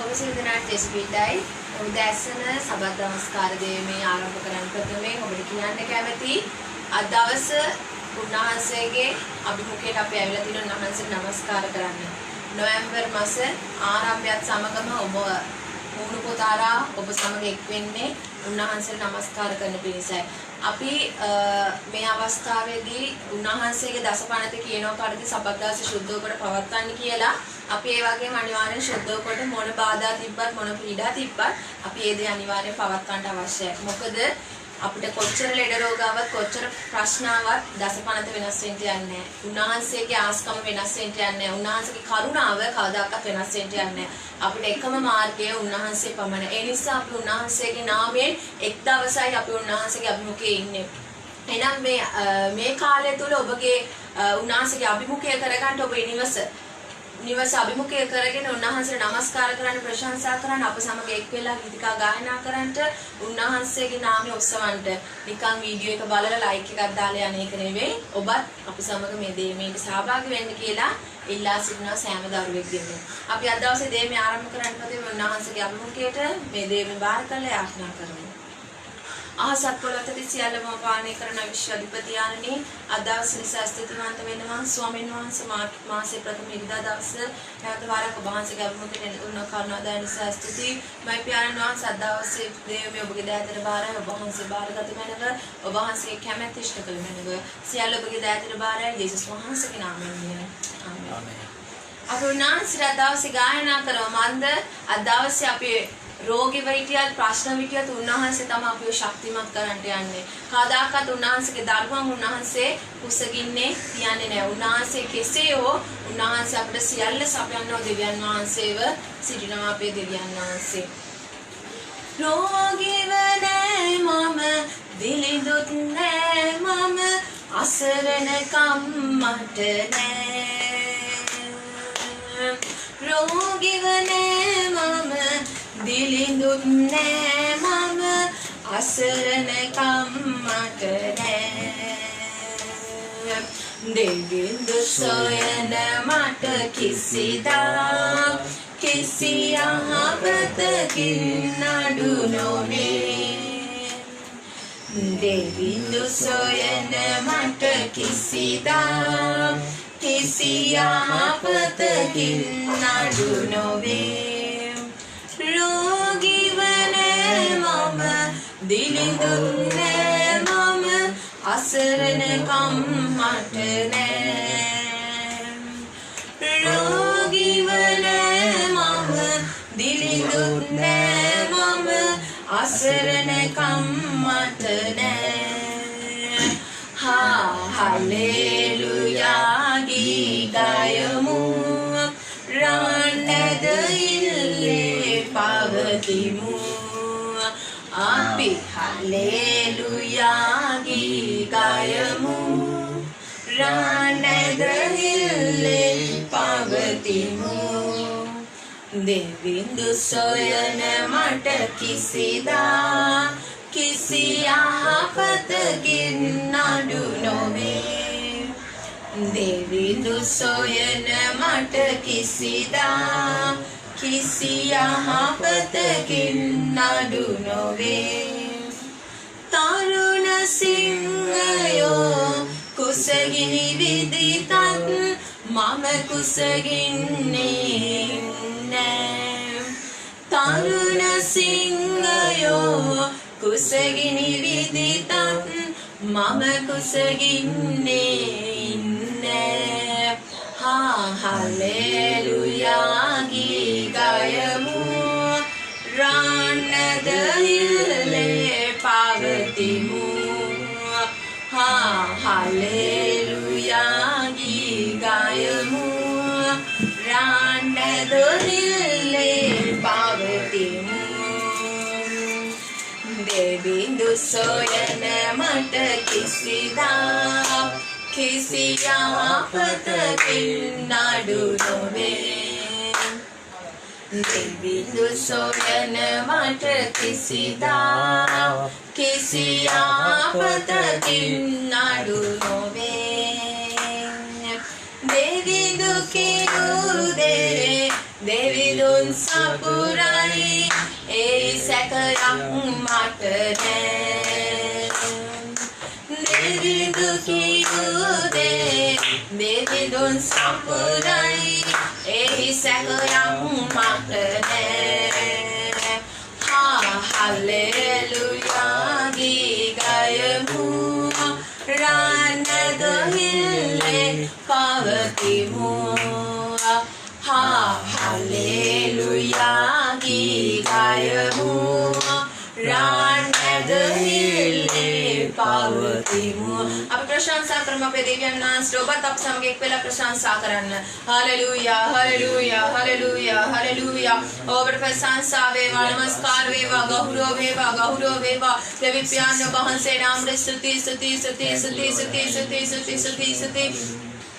ඔබසිරදනාට දෙසපිටයි උදැසන Sabbath නමස්කාර දෙීමේ ආරම්භ කරන්න ප්‍රථමයෙන් ඔබට කියන්න කැමති අද දවස උන්වහන්සේගේ අභිමුඛයට අපි ඇවිල්ලා තියෙන උන්වහන්සේට නමස්කාර කරන්න. නොවැම්බර් මාස ආරම්භයත් සමගම ඔබ මුණු පොතාරා ඔබ සමග එක් වෙන්නේ උන්වහන්සේට නමස්කාර කරන පිණිසයි. අපි මේ අවස්ථාවේදී උන්වහන්සේගේ දසපණත කියනවා පරිදි සබත් දවස සුද්ධව කොට පවත්වන්න කියලා. අපි ඒ වගේම අනිවාර්යෙන් සුද්ධව කොට මොන බාධා තිබ්බත් මොන පීඩා තිබ්බත් අපි ඒ දේ අනිවාර්යෙන් පවත්වන්න අවශ්‍යයි. මොකද අපිට කොච්චර ලෙඩ රෝග ආවත් කොච්චර ප්‍රශ්න ආවත් දසපණත වෙනස් වෙන්න යන්නේ නැහැ. උන්වහන්සේගේ ආස්කම වෙනස් වෙන්න යන්නේ නැහැ. උන්වහන්සේගේ කරුණාව කවදාකවත් වෙනස් වෙන්න යන්නේ නැහැ. අපිට එකම මාර්ගය උන්වහන්සේ පමණයි. ඒ නිසා අපි උන්වහන්සේගේ නාමයෙන් එක් දවසයි අපි උන්වහන්සේගේ අභිමුඛයේ ඉන්නේ. එහෙනම් මේ කාලය තුල ඔබගේ උන්වහන්සේගේ අභිමුඛය කරගන්න ඔබ නිවස අභිමුඛය කරගෙන උන්වහන්සේට නමස්කාර කරන්න ප්‍රශංසා කරන්න අප සමග එක් වෙලා ගීතිකා ගායනා කරන්නට උන්වහන්සේගේ නාමය ඔස්සවන්නට නිකන් වීඩියෝ එක බලලා ලයික් එකක් දාලා යන එක නෙවෙයි ඔබත් අපි සමග මේ දේමේට සහභාගී වෙන්න කියලා ඉල්ලා සිටිනවා සෑම දරුවෙක්ගෙම. අපි අද දවසේ දේමේ ආරම්භ කරන්න ප්‍රථම උන්වහන්සේගේ අභිමුඛයට මේ දේමේ බාර කරලා යාඥා කරමු. ආසත් පොළොතේ සියල්ලම පාලනය කරන විශ්වාධිපති ආනනි අද දවස් නිසා ස්තුතිවන්ත වෙනවා ස්වාමීන් වහන්සේ මාසේ ප්‍රථම ඉරිදා දවස නැවත වරක් ඔබ වහන්සේගේ අභිමුඛයට උන කරුණාදාය නිසා ස්තුතියි මයි පියාණන් වහන්සේ අද දවසේ දේවමේ ඔබගේ දෑතට බාරයි ඔබ වහන්සේ බාරගත මැනව ඔබ වහන්සේගේ කැමැත්ත ඉෂ්ට කළ මැනව සියල්ල ඔබගේ දෑතට බාරයි යේසුස් වහන්සේගේ නාමයෙන් ආමේන්. අපි උන්වහන්සේට දවසේ ගායනා කරමු මන්ද අද දවසේ අපි රෝගීව හිටියත් ප්‍රශ්න හිටියත් උන්වහන්සේ තමයි අපිව ශක්තිමත් කරන්න යන්නේ. කවදාකවත් උන්වහන්සේගේ ධර්මයන් උන්වහන්සේ කුසගින්නේ තියන්නේ නැහැ. උන්වහන්සේ කෙසේ හෝ උන්වහන්සේ අපිට සියල්ල සපයනවා දෙවියන් වහන්සේව සිටිනවා අපේ දෙවියන් වහන්සේ. රෝගීව නැහැ මම දිලිඳුත් නැහැ මම අසරණකම් මට නැහැ. රෝගීව නැහැ මම දිලිඳුත් නෑ මම අසරණකම් මට නෑ. දෙවිඳු සොයන මට කිසිදා කිසියහපතකින් අඩු නොවේ. දෙවිඳු සොයන මට කිසිදා කිසියහපතකින් අඩු නොවේ. රෝගීව නෑ මම දිලිඳුත් නෑ මම අසරණකම් මට නෑ. රෝගීව නෑ මම දිලිඳුත් නෑ මම අසරණකම් මට නෑ. හල්ලෙලූයා ගීතයමු රාන්නද ඉල්ලේ පවතිමු අපි හල්ලෙලූයා ගීතයමු රාන්නද ඉල්ලේ පවතිමු. දෙවිඳු සොයන මට කිසිදා කිසියහපතකින් අඩු නොවේ. දෙවිඳු සොයන මට කිසිදා කිසියහපතකින් අඩු නොවේ. තරුණ සිංහයෝ කුසගිනි විදිතත් මම කුසගින්නේ නෑ. තරුණ සිංහයෝ කුසගිනි විදිතත් මම කුසගින්නේ නෑ. හල්ලෙලූයා ගීතයමු රාන්නද ඉල්ලේ පවතිමු. හල්ලෙලූයා ගීතයමු රාන්නද ඉල්ලේ පවතිමු. දෙවිඳු සොයන මට කිසිදා කිසියහපතකින් අඩු නොවේ. දෙවිඳු සොයන මට කිසිදා කිසියහපතකින් අඩු නොවේ. දෙවිඳු කිරුදේ දෙවි දෙවිඳුන් සපුරයි ඒ සැකයක් මට නෑ දෙවිඳු කියුදේ දෙවිඳුන් සපුරයි ඒ සැකයක් මට නෑ හල්ලෙලුයා ගීගයමු රානදහිල්ලේ පවතිමු හල්ලෙලුයා ගීගයමු රානදහිල්ලේ පවතිමු අපි ප්‍රශංසා කරමු අපේ දෙවියන් වහන්සේට ඔබත් අප සමග එක් වෙලා ප්‍රශංසා කරන්න හalleluya hallelujah hallelujah hallelujah ඔබට ප්‍රශංසා වේවා නමස්කාර වේවා ගෞරව වේවා දෙවි පියාණන් වහන්සේ නාමයෙන් ස්තුති ස්තුති ස්තුති ස්තුති ස්තුති ස්තුති ස්තුති ස්තුති ස්තුති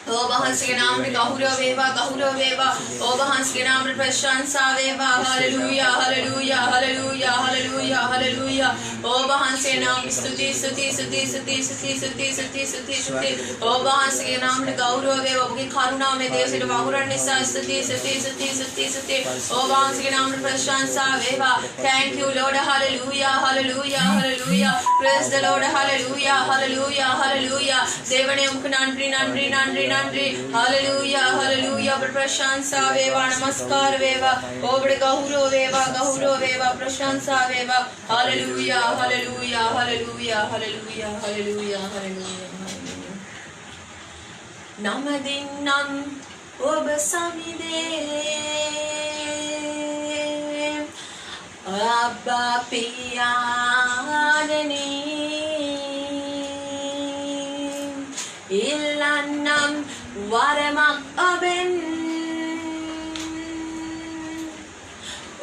ඔබ වහන්සේගේ නාමයෙන් ගෞරව වේවා ඔබ වහන්සේගේ නාමයෙන් ප්‍රශංසා වේවා hallelujah hallelujah hallelujah hallelujah hallelujah ඔබ වහන්සේ නාමයෙන් ස්තුති ස්තුති ස්තුති ස්තුති ස්තුති ස්තුති ස්තුති ස්තුති ස්තුති ඔබ වහන්සේගේ නාමයෙන් ගෞරව වේවා ඔබගේ කරුණාව මේ දේශයට වහුරන්න නිසා ස්තුති ස්තුති ස්තුති ස්තුති ස්තුති ඔබ වහන්සේගේ නාමයෙන් ප්‍රශංසා වේවා thank you lord hallelujah hallelujah hallelujah praise the lord hallelujah hallelujah hallelujah தேவனே உமக்கு நன்றி நன்றி நன்றி நன்றி hallelujah hallelujah प्रशंसा वेवा नमस्कार वेवा ओबड़े गहुरो वेवा प्रशंसा वेवा hallelujah hallelujah hallelujah hallelujah hallelujah hallelujah नमदिन्नं ओब समिदे अब्बा पियाननी इल्लन्नं वरमක් ඔබෙන්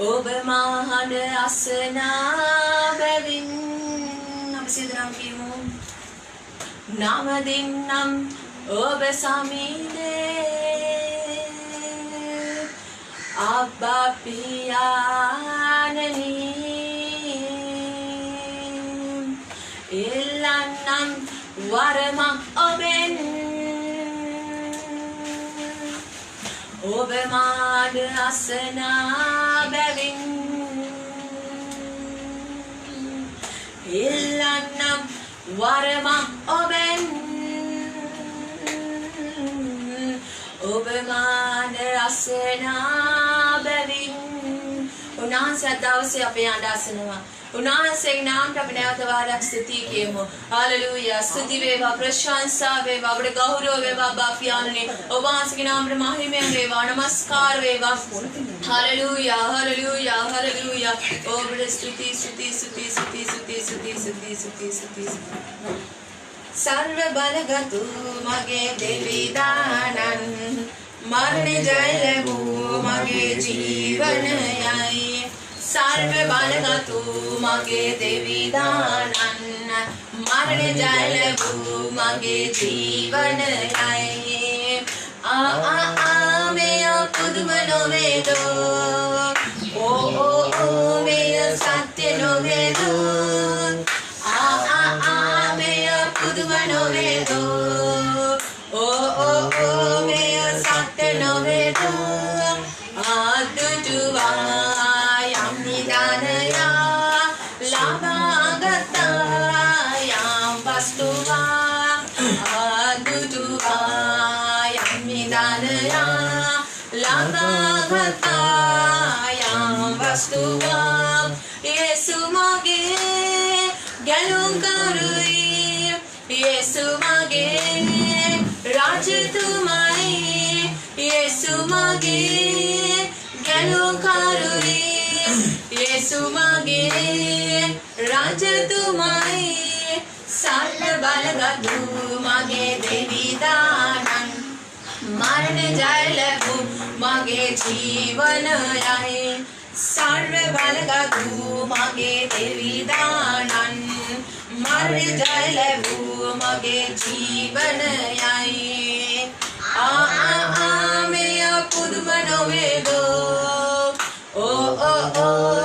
ඔබ මහඬ අසනා බැවින් අපි සියදෙනාම කියමු නමදින්නම් ඔබ සමීපේ අබ්බා පියාණනි ඉල්ලන්නම් වරමක් ඔබෙන් ඔබ මාඩ අසනා බැවින් ඉල්ලන්නම් වරමක් ඔබෙන් ඔබ මාඩ අසනා බැවින් උන්වහන්සේ අද දවසේ අපේ අඬ අසනවා උන්වහන්සේගේ නාමයට අපි නැවත වාරයක් ස්තුති කියමු හalleluya ස්තුති වේවා ප්‍රශංසා වේවා ඔබට ගෞරව වේවා අපේ පියාණනේ ඔබ වහන්සේගේ නාමයට මහිමය වේවා නමස්කාර වේවා හalleluya hallelujah hallelujah ඔබට ස්තුති ස්තුති ස්තුති ස්තුති ස්තුති ස්තුති ස්තුති ස්තුති ස්තුති සර්ව බලගතු මගේ දෙවි දානන් මරණ ජය ලැබූ මගේ ජීවනයයි सर्व බලගතු මගේ දෙවි දානන් මරණ ජය ලැබූ මගේ ජීවනයයි මෙය පුදුම නොවේදෝ ඕ මෙය සත්‍ය නොවේදෝ මෙය පුදුම නොවේදෝ ඕ මෙය සත්‍ය නොවේදෝ ආදුතුවා නිදානයා ලබාගතා යම් වස්තුවා ආදුතුවා යම් නිදානයා ලබාගතා යම් වස්තුවා යේසු මගේ ගැලුම් කරුයි යේසු මගේ රාජතුමයි යේසු මගේ ගැලුම් කරුයි यीशु मगे राजतुमाई सर्व බලගතු මගේ දෙවි දානන් මරණ ජය ලැබූ මගේ ජීවනයයි सर्व බලගතු මගේ දෙවි දානන් මරණ ජය ලැබූ මගේ ජීවනයයි මෙය පුදුම නොවේදෝ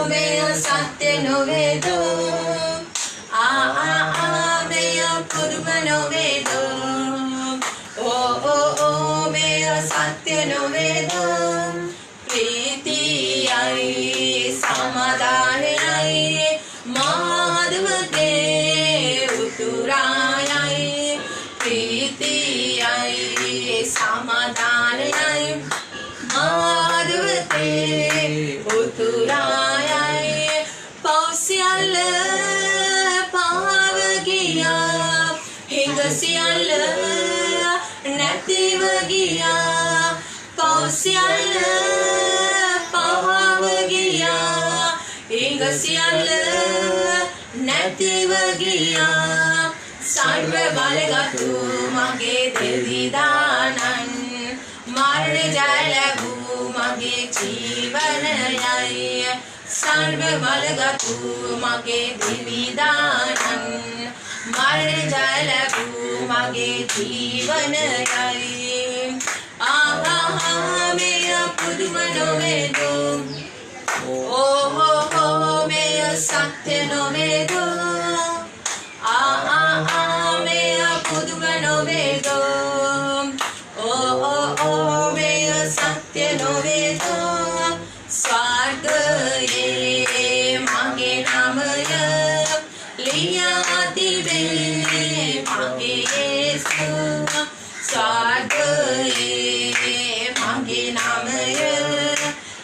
මෙය සත්‍ය නොවේදෝ මෙය පුදුම නොවේදෝ මෙය සත්‍ය නොවේදෝ ප්‍රීති ප්‍රීතියයි සමාදානයයි මාදවතේ උතුරායයි පෞසියල්ල පාව ගියා හිඟසියල්ල නැතිව ගියා පෞසියල්ල පාව ගියා හිඟසියල්ල නැතිව ගියා සර්ව බලගතු මගේ දෙවිදානන් මරණ ජය ලැබූ මගේ ජීවනයයි සර්ව බලගතු මගේ දෙවිදානන් මරණ ජය ලැබූ මගේ ජීවනයයි ආහා මෙය පුදුම නොවේදු ඕහෝ මෙය සත්‍ය නොවේදු මෙය පුදුම නොවේදු ඕහෝ මෙය සත්‍ය නොවේදු ස්වර්ගයේ මගේ නාමය ලියා තිබේ මගේ යේසු ස්වර්ගයේ මගේ නාමය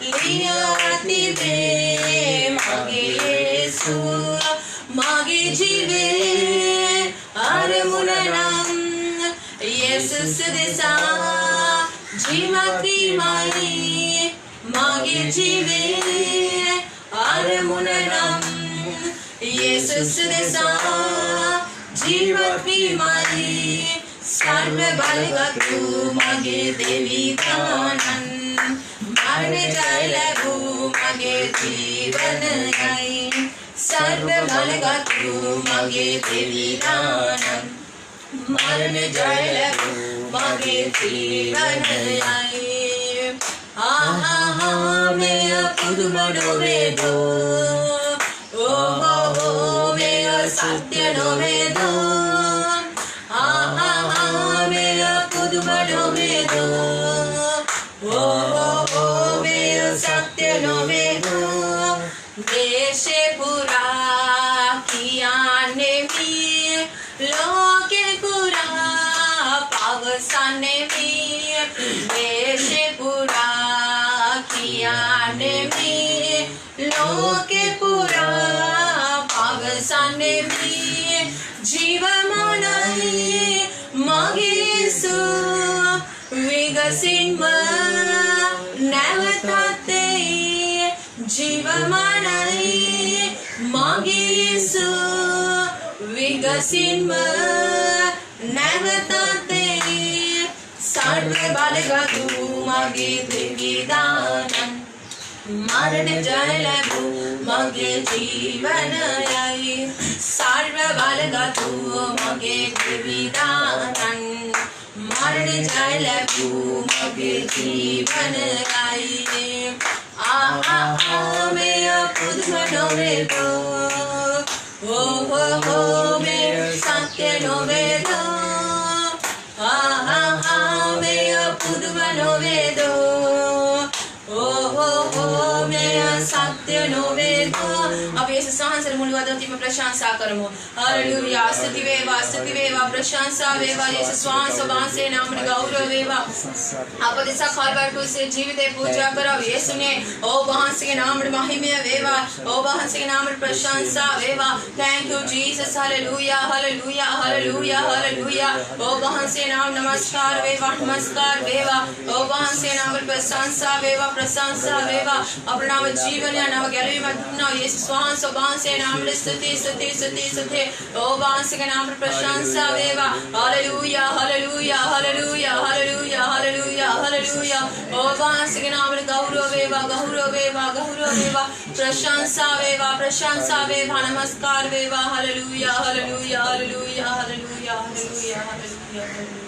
ලියා තිබේ මගේ යේසු මගේ ජීවේ අරමුණ නම් යේසුස් දෙසා ජීවත් වීමයි මගේ ජීවේ අරමුණ නම් යේසුස් දෙසා ජීවත් වීමයි සර්ව බලගතු මගේ දෙවිදානන් මරණ ජය ලැබූ මගේ ජීවනයයි සර්ව බලගතු මගේ දෙවිදානන් මරණ ජය ලැබූ මගේ ජීවනයයි ආහා මෙය පුදුම නොවේදු ඕහෝ මෙය සත්‍ය නොවේදු ආහා මෙය පුදුම නොවේදු ඕහෝ මෙය සත්‍ය නොවේදු දේශේ පුරා කියන්නෙමි ලෝකේ පුරා පවසන්නෙමි දේශේ පුරා කියන්නෙමි ලෝකේ පුරා පවසන්නෙමි ජීවමානයි මගේ යේසු විගසින්ම නැවතත් ජීවමානයි මගේ යේසු විගසින්ම නැවතත් සර්ව බලගතු මගේ දෙවිදානන් මරණ ජය ලැබූ මගේ ජීවනයයි සර්ව බලගතු මගේ දෙවිදානන් මරණ ජය ලැබූ මගේ ජීවනයයි ආහා මෙය පුදුම නොවේදු ඕහෝ මෙය සත්‍ය නොවේදු ආහා මෙය පුදුම නොවේදු ඕහෝ මෙය සත්‍ය නොවේදු අපි යේසුස් වහන්සේට මුළු අදවසම ප්‍රශංසා කරමු හalleluya ස්තුති වේවා ප්‍රශංසා වේවා යේසුස් වහන්සේ නාමයට ගෞරව වේවා අප දෙසා කාල්වරි කුසේ ජීවිතේ පූජා කරව යේසුනේ ඔබ වහන්සේගේ නාමයට මහිමය වේවා ඔබ වහන්සේගේ නාමයට ප්‍රශංසා වේවා thank you jesus hallelujah hallelujah hallelujah hallelujah ඔබ වහන්සේ නාම නමස්කාර වේවා ඔබ වහන්සේ නාමයට ප්‍රශංසා වේවා අපේ නාම ජීවනය නාම ගැලවීම දුන්නා යේසුස් වහන්සේ නාමයට ස්තුති ඔබ වහන්සේගේ නාමයට ප්‍රශංසා වේවා hallelujah hallelujah hallelujah hallelujah hallelujah hallelujah ඔබ වහන්සේගේ නාමයට ගෞරව වේවා ප්‍රශංසා වේවා නමස්කාර වේවා hallelujah hallelujah hallelujah hallelujah hallelujah hallelujah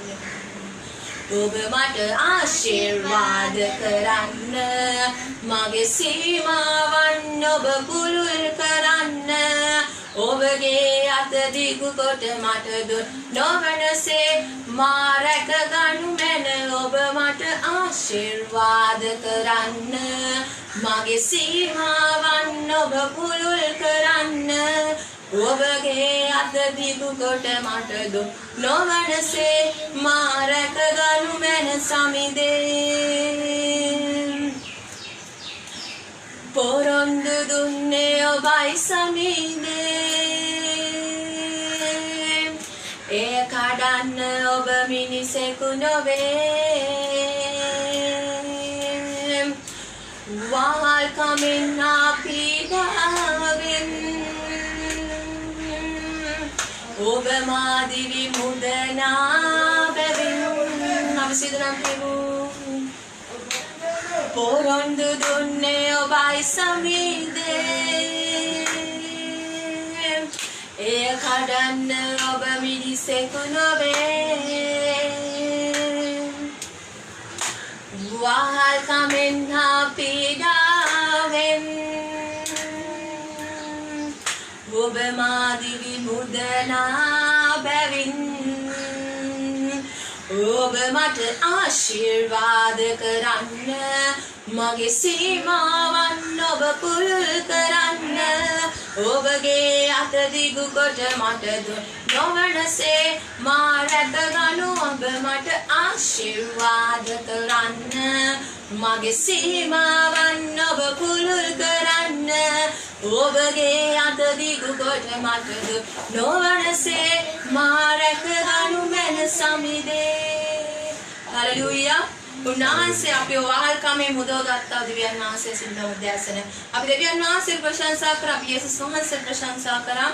ඔබ මට ආශිර්වාද කරන්න මගේ සීමාවන් ඔබ පුළුල් කරන්න ඔබගේ අත දිගු කොට මට දුන් නොවනසේ මා රැක ගනු මැන ඔබ මට ආශිර්වාද කරන්න මගේ සීමාවන් ඔබ පුළුල් කරන්න ඔබගේ අත දිගු කොට මට දුක් නොවනසේ මා රැකගනු මැන සමිදේ පොරොන්දු දුන්නේ ඔබයි සමිදේ එය කඩන්න ඔබ මිනිසෙකු නොවේ වහල් කමෙන් අපිටාවෙන් ඔබ මාදිවි මුදනා බැවින් අපි සිදුනම් කියමු පොරොන්දු දුන්නේ ඔබයි සමිදේ එය කඩන්න ඔබ මිනිසෙකු නොවේ වහල් කමෙන් අපිටාවෙන් ඔබ මාදිවි මුදනා බැවින් ඔබ මට ආශිර්වාද කරන්න මගේ සීමාවන් ඔබ පුළුල් කරන්න ඔබගේ අත දිගු කොට මට දුක් නොවනසේ මා රැකගනු ඔබ මට ආශිර්වාද කරන්න මගේ සීමාවන් ඔබ පුළුල් කරන්න ඔබගේ අත දිගු කොට මට දුක් නොවනසේ මා රැකගනු මැන සමිදේ හලෙලූයා උන්වහන්සේ අපේ වහල් කමේ මුදවගත්තා දෙවියන් වහන්සේ සින්දම උදෑසන අපි දෙවියන් වහන්සේ ප්‍රශංසා කරා අපි යේසුස් වහන්සේ ප්‍රශංසා කරා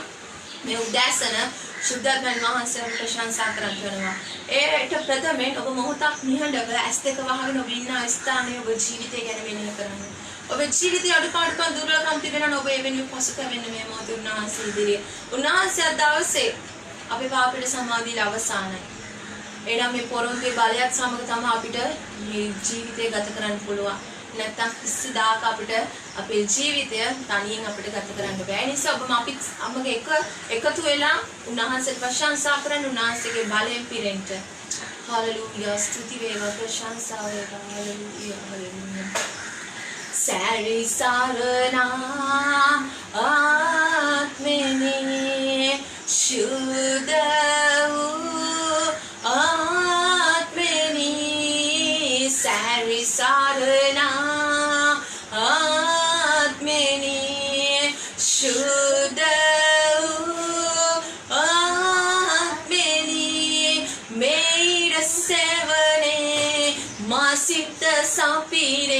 මේ උදෑසන සුද්ධත්මයන් වහන්සේ ප්‍රශංසා කරනවා ඒට ප්‍රථමයෙන් ඔබ මොහොතක් නිහඬව ඇස් දෙක වහගෙන ඔබ ඉන්න ස්ථානයේ ඔබ ජීවිතය ගැන මෙනෙහි කරන්න ඔබ ජීවිතයේ අඩුපාඩුකම් දුර්වලකම් තිබෙනවා නම් ඔබ එවෙනුවෙන් පසුතැවෙන්න වෙන්න මේ මොහොතේ උන්වහන්සේ ඉදිරියේ උන්වහන්සේ අද දවසේ අපේ පාපයට සමාදීලා අවසానයි එනම් මේ පොරොන්දුවේ බලයත් සමග තමයි අපිට මේ ජීවිතය ගත කරන්න පුළුවන්. නැත්තම් කිසිදාක අපිට අපේ ජීවිතය තනියෙන් අපිට ගත කරන්න බෑ. ඒ නිසා ඔබම අපි එකතු වෙලා උන්වහන්සේට ප්‍රශංසා කරන්න උන්වහන්සේගේ බලයෙන් පිරෙන්න. හalleluya ස්තුති වේවා ප්‍රශංසා වේවා හalleluya හalleluya. සැරිසරනා ආත්මනේ සුද්ධ आत्मनि सारिसारना आत्मनि शुद्ध आत्मनि मेर सेवने मासित सापीरे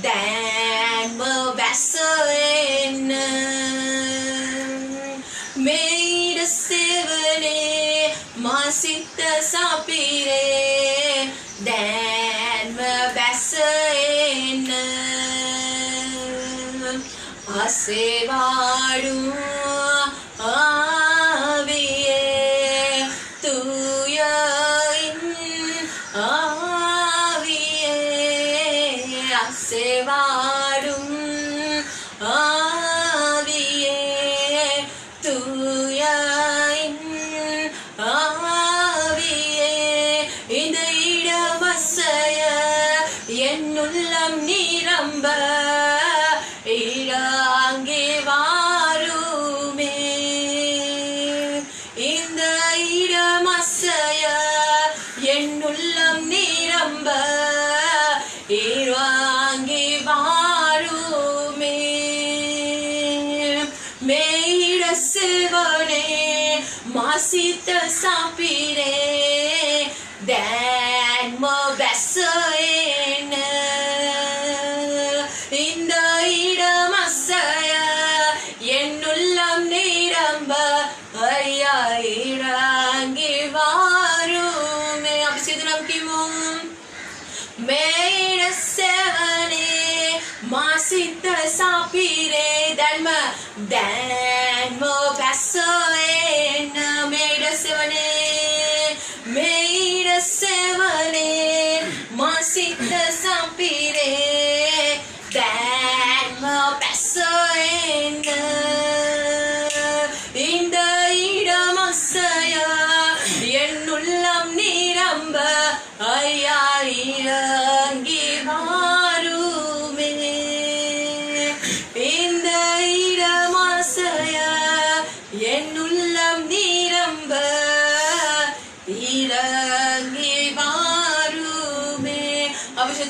दैन बसन मेर सेवने मासित सापीरे दैन बसन आसेवाडू आविये तुयिन आविये आसेवाडू आविये तुयिन आविये இந்த இடமசைய என்னுள்ளம் நிரம்ப இறங்கி வாருமே இந்த இடமசைய என்னுள்ளம் நிரம்ப இறங்கி வாருமே மேட சிவனே மாசித்த சாப்பிரே දැන් බැසෙන இந்த இடமசைய என்னுள்ளம் நிரம்ப ஐயா இறங்கி வாருமே අපි සිදුනම් කිමු මේඩ සෙවනේ මාසිත සපිරේ දැන්ම බැසෙන මේඩ සෙවනේ मेर सेवने मासित सापीरे दैन बसन இந்த இடமசைய என்னுள்ளம் நிரம்ப ஐயா இறங்கி வாருமே இந்த இடமசைய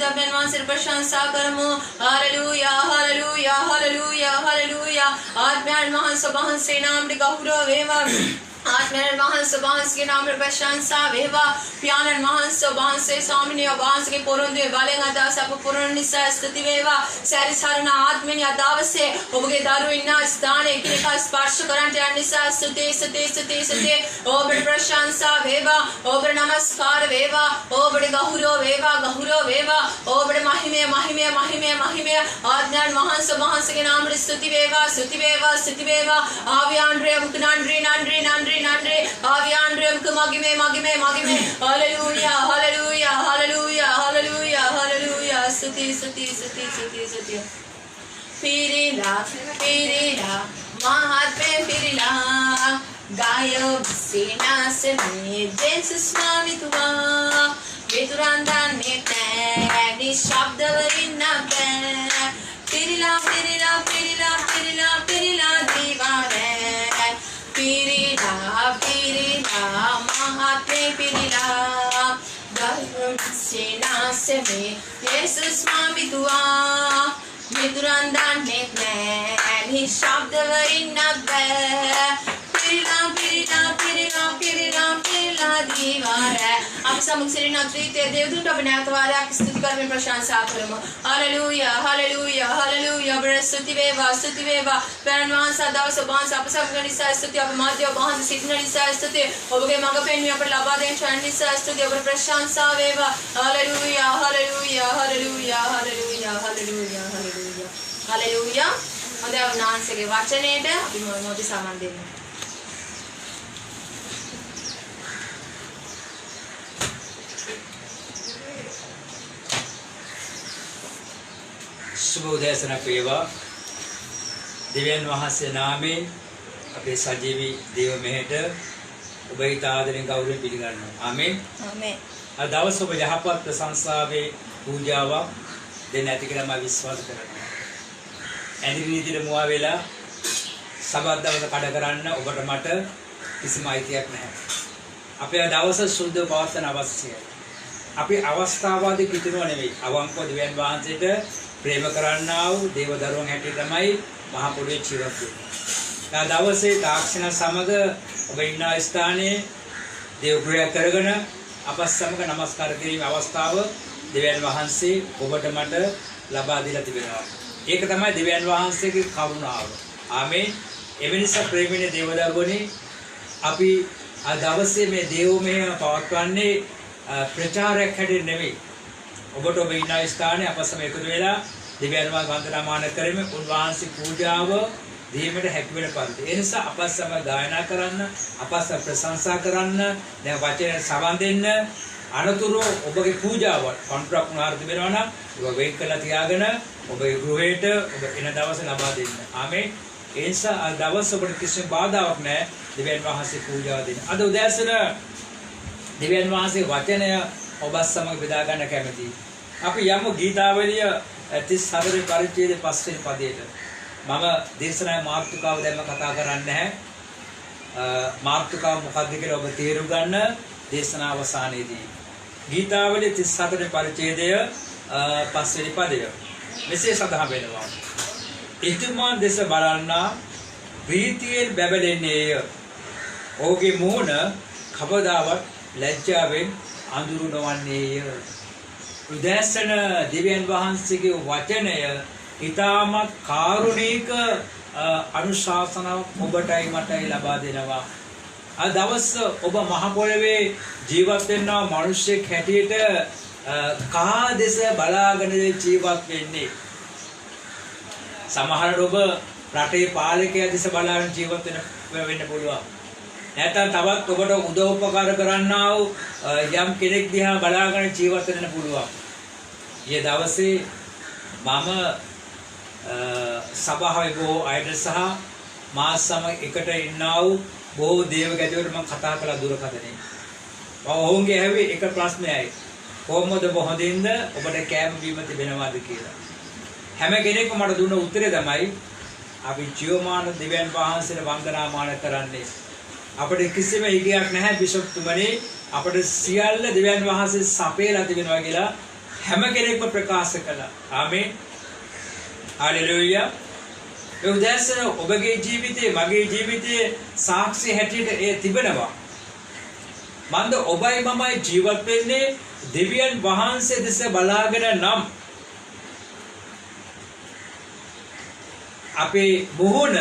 ස්තුති අපෙන් වහන්සේට ප්‍රශංසා කරමු. Hallelujah hallelujah hallelujah hallelujah. ආත්මයන් වහන්සේ නාමයට ගෞරව වේවා. आत्मन वහන්ස වහන්සේගේ නාමයට ප්‍රශංසා වේවා. පියාණන් වහන්සේ ස්වාමිනේ වහන්සේගේ පොරොන්දුවේ බලෙන් අදහස අප පුරන නිසා ස්තුති වේවා. සැරිසරණ ආත්මෙනි අදවසේ ඔබගේ දරුවෝ ඉන්න ස්ථානයේ එකිනෙකා ස්පර්ශ කරන්ට යන නිසා ස්තුති ඔබට ප්‍රශංසා වේවා. ඔබට නමස්කාර වේවා. ඔබට ගෞරව වේවා. ඔබට මහිමය ආඥාන් වහන්සේගේ නාමයට ස්තුති වේවා. ආවියාන්ද්‍රය මුතුනාන්ද්‍රී නන්ද්‍රී ආවියාන්ද්‍රයක මගිමේ හalleluya ස්තුති පිරිලා මහත්මේ පිරිලා गायो सीनास में जैसे स्वामी तुआ वितुरांदान में तैनी शब्द वरिन्ना पिरिला दीवारे पिरिला महात्मे पिरिला गायो सीनास में जैसे स्वामी तुआ वितुरांदान में तैनी शब्द वरिन्ना आप सब सिरिना त्रिते देवदूत अपने आत्वारे स्तुति कर में प्रशंसा करमो हालेलुया बड़े स्तुति वेवा परमात्मा सदा सुभान सब गणिसा स्तुति अब माध्य बहन सिग्नलिसा स्तुति ඔබගේ මඟ පෙන්වීම අපට ලබා දෙන ශාන්තිසා स्तुति ඔබට ප්‍රශංසා වේවා हालेलुया හොඳයි උන්වහන්සේගේ වචනයට අපි මොහොතේ සමන් දෙමු शुभ उदयसनක් වේවා දෙවියන් වහන්සේ නාමයෙන් අපේ සජීවී දේව මෙහෙට ඔබ ඊට ආදරෙන් ගෞරවයෙන් පිළිගන්නවා ආමෙන් අද දවස් ඔබ යහපත් ප්‍රශංසාවේ පූජාවක් දෙන්න ඇති කියලා මම විශ්වාස කරනවා ඇඳිරි නීතියට මුවා වෙලා සබත් දවස කඩ කරන්න ඔබට මට කිසිම අයිතියක් නැහැ අපේ දවස සුද්ධ පවත්වන අවශ්‍යයි අපි අවස්ථාවාදී කිතුනෝ නෙවෙයි අවංකව දෙවියන් වහන්සේට ප්‍රේම කරන්නා වූ දේව දරුවන් හැටියට තමයි මහ පොළොවේ ජීවත් වෙන්නේ. දවසේ තාක්ෂණ සමග ඔබ ඉන්න ස්ථානයේ දේව ගෘහය කරගෙන අප සමග නමස්කාර කිරීමේ අවස්ථාව දෙවියන් වහන්සේ ඔබට මට ලබා දීලා තිබෙනවා. ඒක තමයි දෙවියන් වහන්සේගේ කරුණාව. ආමේන්. එවැනිසා ප්‍රේමීය දේව දරුවනි අපි අද දවසේ මේ දේව මෙහෙම පවත්වන්නේ ප්‍රචාරයක් හැටියට නෙවෙයි. ඔබට ඔබ ඉන්න ස්ථානයේ අප සමග එකතු වෙලා දෙවියන් වහන්සේ වන්දනාමාන කරමින් උන්වහන්සේ පූජාව දීමට හැකි වෙන පරිදි. ඒ නිසා අප සමග ගායනා කරන්න, අප සමග ප්‍රශංසා කරන්න, දැන් වචන සවන් දෙන්න, අනතුරු ඔබගේ පූජාව කොන්ට්‍රැක්ට් උනාර තිබෙනවා නම් ඔබ වෙයිට් කරලා තියාගෙන ඔබේ ගෘහයට ඔබ එන දවසේ ලබා දෙන්න. ආමේන්. ඒ නිසා අද දවස් ඔබට කිසිම බාධාවක් නැහැ දෙවියන් වහන්සේ පූජාව දෙන්න. අද උදෑසන දෙවියන් වහන්සේ වචනය ඔබ සමග බෙදා ගන්න කැමතියි. අපි යමු ගීතාවලිය 34 පරිච්ඡේදයේ 5 වෙනි පදයට. මම දේශනාවේ මාතෘකාව දැම්ම කතා කරන්නේ නැහැ. මාතෘකාව මොකක්ද කියලා ඔබ තේරුම් ගන්න දේශනාව අවසානයේදී. ගීතාවලිය 34 පරිච්ඡේදය 5 වෙනි පදය. මෙසේ සඳහන් වෙනවා. එතුමා දෙස බලන්නා ප්‍රීතියෙන් බැබලෙන්නේය. ඔහුගේ මුහුණ කවදාවත් ලැජ්ජාවෙන් අඳුරු නොවන්නේය. උදෑසන දෙවියන් වහන්සේගේ වචනය ඊටමත් කාරුණික අනුශාසනාවක් ඔබටයි මටයි ලබා දෙනවා. අද දවස් ඔබ මහ පොළවේ ජීවත් වෙනා මිනිසෙක් හැටියට කා දෙස බලාගෙන ජීවත් වෙන්නේ. සමහර ඔබ රටේ පාලකයා දෙස බලාගෙන ජීවත් වෙන්න පුළුවන්. නැත්නම් තවත් ඔබට උදව් උපකාර කරන්නා වූ යම් කෙනෙක් දිහා බලාගෙන ජීවත් වෙන්න පුළුවන්. ඊයේ දවසේ මම සභාවේ බොහෝ අයට සහ මා සමග එකට ඉන්නා වූ බොහෝ දේව ගැතිවරුන්ට මම කතා කළා දුරකථනයෙන්. ඔවුන්ගේ ඇහුවේ එක ප්‍රශ්නයයි. කොහොමද හොඳින්ද ඔබට කෑම බීම තිබෙනවද කියලා. හැම කෙනෙක්ම මට දුන්න උත්තරේ තමයි අපි ජීවමාන දෙවියන් වහන්සේට වන්දනාමාන කරන්නේ. අපිට කිසිම හිගයක් නැහැ බිෂොප් තුමනි අපිට සියල්ල දෙවියන් වහන්සේ සපේලා තිබෙනවා කියලා හැම කෙනෙක්ම ප්‍රකාශ කළා. ආමේන්. හalleluya. ඒ උදෑසන ඔබගේ ජීවිතයේ මගේ ජීවිතයේ සාක්ෂි හැටියට ඒ තිබෙනවා. මන්ද ඔබයි මමයි ජීවත් වෙන්නේ දෙවියන් වහන්සේ දෙස බලාගෙන නම් අපේ මොහොන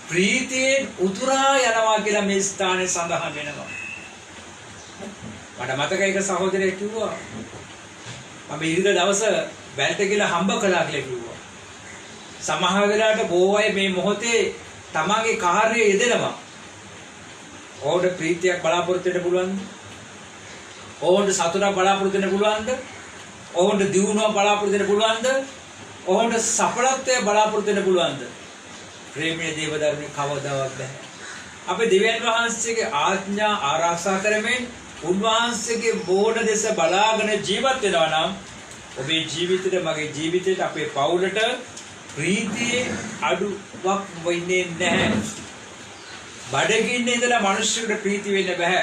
ප්‍රීතියෙන් උතුරා යනවා කියලා මේ ස්ථානයේ සඳහන් වෙනවා. මට මතකයි එක සහෝදරයෙක් කිව්වා මම ඉරිද දවස වැල්ට ගිහලා හම්බ කළා කියලා කිව්වා. සමහර වෙලාවට බොහෝ අය මේ මොහොතේ තමන්ගේ කාර්යය යෙදෙනවා. ඕකට ප්‍රීතියක් බලාපොරොත්තු වෙන්න පුළුවන්ද? ඕකට සතුටක් බලාපොරොත්තු වෙන්න පුළුවන්ද? ඕකට දියුණුවක් බලාපොරොත්තු වෙන්න පුළුවන්ද? ඕකට සඵලත්වයක් බලාපොරොත්තු වෙන්න පුළුවන්ද? ප්‍රේමයේ දේවදර්මී කවදාවත් බෑ. අපි දෙවියන් වහන්සේගේ ආඥා ආරක්ෂා කරමින් උන්වහන්සේගේ බෝධ දෙස බලාගෙන ජීවත් වෙනවා නම් ඔබේ ජීවිතේට මගේ ජීවිතේට අපේ පවුලට ප්‍රීතියේ අඩුවක් වෙන්නේ නැහැ. බඩගින්නේ ඉඳලා මිනිස්සුන්ට ප්‍රීති වෙන්න බෑ.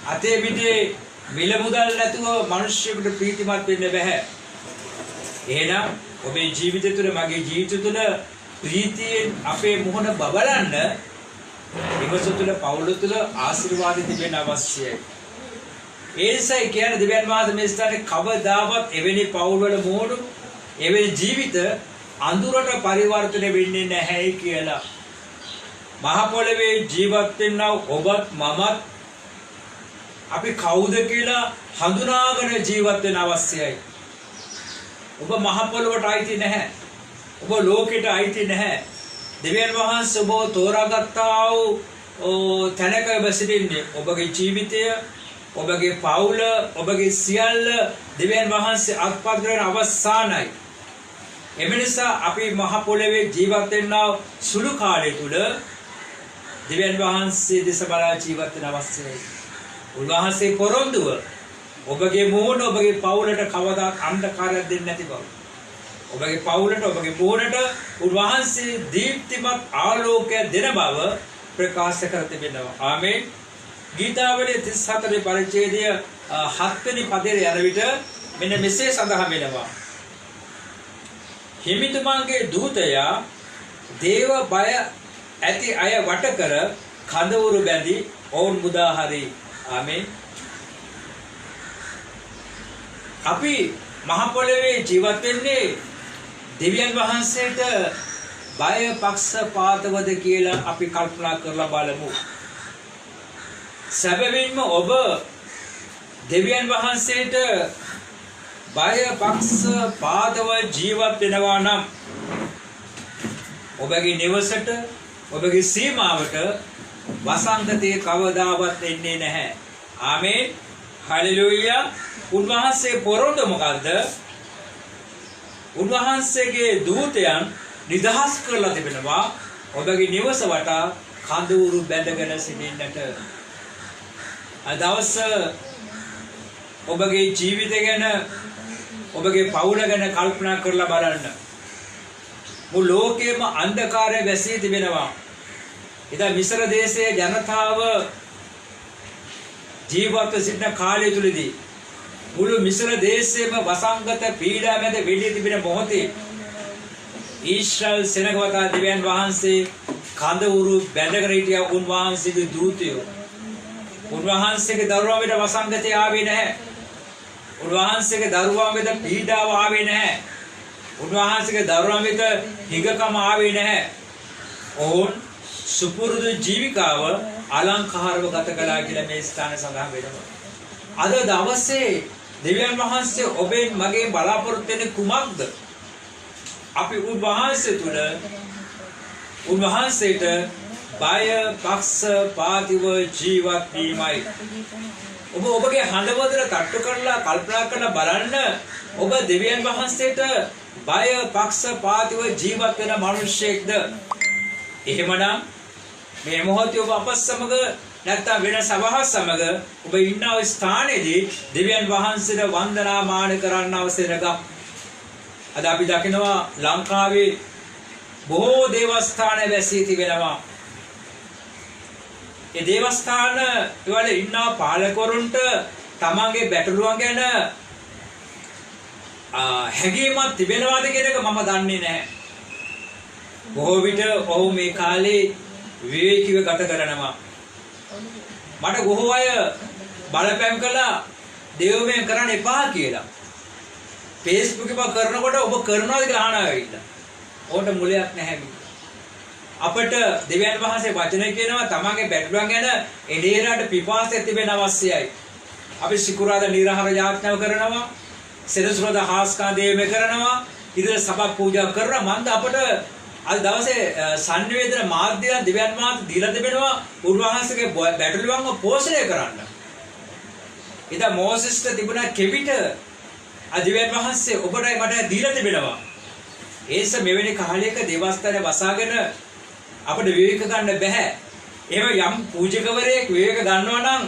අතේ පිටේ මිල මුදල් නැතුව මිනිස්සුන්ට ප්‍රීතිමත් වෙන්න බෑ. එහෙනම් ඔබේ ජීවිතය තුළ මගේ ජීවිතය තුළ ප්‍රීතියෙන් අපේ මොහොන බබලන්න නිවස තුළ පවුල තුළ ආශිර්වාද තිබෙන්න අවශ්‍යයි. ඒ නිසායි කියන්නේ දෙවියන් වහන්සේ මේ ස්ථානයේ කවදාවත් එවැනි පවුල්වල මොහොන එවැනි ජීවිත අඳුරට පරිවර්තනය වෙන්නේ නැහැ කියලා. මහ පොළවේ ජීවත් වෙනා ඔබත් මමත් අපි කවුද කියලා හඳුනාගෙන ජීවත් වෙන්න අවශ්‍යයි. ඔබ මහ පොළොවට අයිති නැහැ. ඔබ ලෝකෙට අයිති නැහැ. දෙවියන් වහන්සේ ඔබ තෝරාගත්තා වූ තැනක ඔබ සිටින්නේ. ඔබගේ ජීවිතය, ඔබගේ පවුල, ඔබගේ සියල්ල දෙවියන් වහන්සේ අත්පත් කරන අවසානයි. එම නිසා අපි මහ පොළවේ ජීවත් වෙනා සුළු කාලය තුල දෙවියන් වහන්සේ දෙස බලා ජීවත් වෙන්න අවශ්‍යයි. උන්වහන්සේ පොරොන්දුව ඔබගේ මොහොන ඔබගේ පවුලට කවදාත් අන්ධකාරයක් දෙන්නේ නැති බව. ඔබගේ පවුලට ඔබගේ මොහොනට උන්වහන්සේ දීප්තිමත් ආලෝකය දෙන බව ප්‍රකාශ කර තිබෙනවා. ආමේන්. ගීතාවලිය 34 පරිච්ඡේදය 7 වෙනි පදයේ යන විට මෙන්න මෙසේ සඳහන් වෙනවා. හිමිතුමන්ගේ දූතයා දේව බය ඇති අය වට කර කඳවුරු බැඳි ඔවුන් මුදා හරි. ආමේන්. අපි මහ පොළවේ ජීවත් වෙන්නේ දෙවියන් වහන්සේට බය පක්ෂපාතවද කියලා අපි කල්පනා කරලා බලමු. සැබවින්ම ඔබ දෙවියන් වහන්සේට බය පක්ෂපාතව ජීවත් වෙනවා නම් ඔබගේ නිවසට ඔබගේ සීමාවට වසංගතයේ කවදාවත් එන්නේ නැහැ. ආමේන්. හalleluya. උන්වහන්සේ පොරොන්දු මොකද්ද? උන්වහන්සේගේ දූතයන් නිදහස් කරලා තිබෙනවා ඔබගේ නිවස වටා කඳවුරු බැඳගෙන සිටින්නට. අදවස ඔබගේ ජීවිතය ගැන ඔබගේ පවුල ගැන කල්පනා කරලා බලන්න. මුළු ලෝකෙම අන්ධකාරය වැසී තිබෙනවා. ඉතින් මිස්ර දේශයේ ජනතාව ජීවත් සිටින කාලය තුලදී මුළු මිස්ර දේශයේම වසංගත පීඩා මැද වෙඩි තිබෙන මොහොතේ ඊශ්‍රායල් සෙනගවතා දෙවියන් වහන්සේ කඳවුරු බැඳගෙන හිටිය උන්වහන්සේගේ දූතයෝ උන්වහන්සේගේ දරුවා වෙත වසංගතය ආවේ නැහැ. උන්වහන්සේගේ දරුවා වෙත පීඩාව ආවේ නැහැ. උන්වහන්සේගේ දරුවා වෙත හිගකම ආවේ නැහැ. ඔවුන් සුපුරුදු ජීවිකාව අලංකාරව ගත කළා කියලා මේ ස්ථානයේ සඳහන් වෙනවා. අද දවසේ දෙවියන් වහන්සේ ඔබෙන් මගේ බලාපොරොත්තු වෙන්නේ කුමක්ද? අපි උන්වහන්සේ තුල උන්වහන්සේට බය පක්ෂපාතීව ජීවත් වීමයි. ඔබ ඔබගේ හඬවතට තට්ටු කරලා කල්පනා කරලා බලන්න ඔබ දෙවියන් වහන්සේට බය පක්ෂපාතීව ජීවත් වෙන මිනිසෙක්ද? එහෙමනම් මේ මොහොතේ ඔබ අප සමග නැත්නම් වෙන සභාව සමග ඔබ ඉන්න ස්ථානයේදී දෙවියන් වහන්සේට වන්දනාමාන කරන්න අවසරයක්. අද අපි දකිනවා ලංකාවේ බොහෝ දේවස්ථාන වැසී තිබෙනවා. ඒ දේවස්ථාන වල ඉන්න පාලකවරුන්ට තමන්ගේ බැටළුවන් ගැන හැඟීමක් තිබෙනවාද කියන එක මම දන්නේ නැහැ. බොහෝ විට ඔහු මේ කාලේ විවේකීව ගත කරනවා. මට බොහෝ අය බලපෑම් කළා දේවමය කරන්න එපා කියලා. Facebook එක කරනකොට ඔබ කරනවාද කියලා අහනවා ඇවිල්ලා. ඕකට මුලයක් නැහැ මේ. අපට දෙවියන් වහන්සේ වචනය කියනවා තමන්ගේ බැටළුවන් ගැන එළේරට පිපාසය තිබෙන අවශ්‍යයි. අපි සිකුරාදා නිරහර යාඥාව කරනවා. සෙනසුරාදා හාස්කා දේවමය කරනවා. ඉදිරිය සබක් පූජා කරනවා. මන්ද අපට අද දවසේ සංවේදන මාධ්‍ය දෙවියන් වහන්සේ දීලා තිබෙනවා උන්වහන්සේගේ බැටළුවන්ව පෝෂණය කරන්න. ඉතින් මෝසෙස්ට තිබුණා කෙවිත අදිවැන් වහන්සේ ඔබටයි මට දීලා තිබෙනවා. ඒස මෙවැනි කාලයක දේවස්ථානය වසාගෙන අපිට විවේක ගන්න බෑ. එහෙම යම් පූජකවරයෙක් විවේක ගන්නවා නම්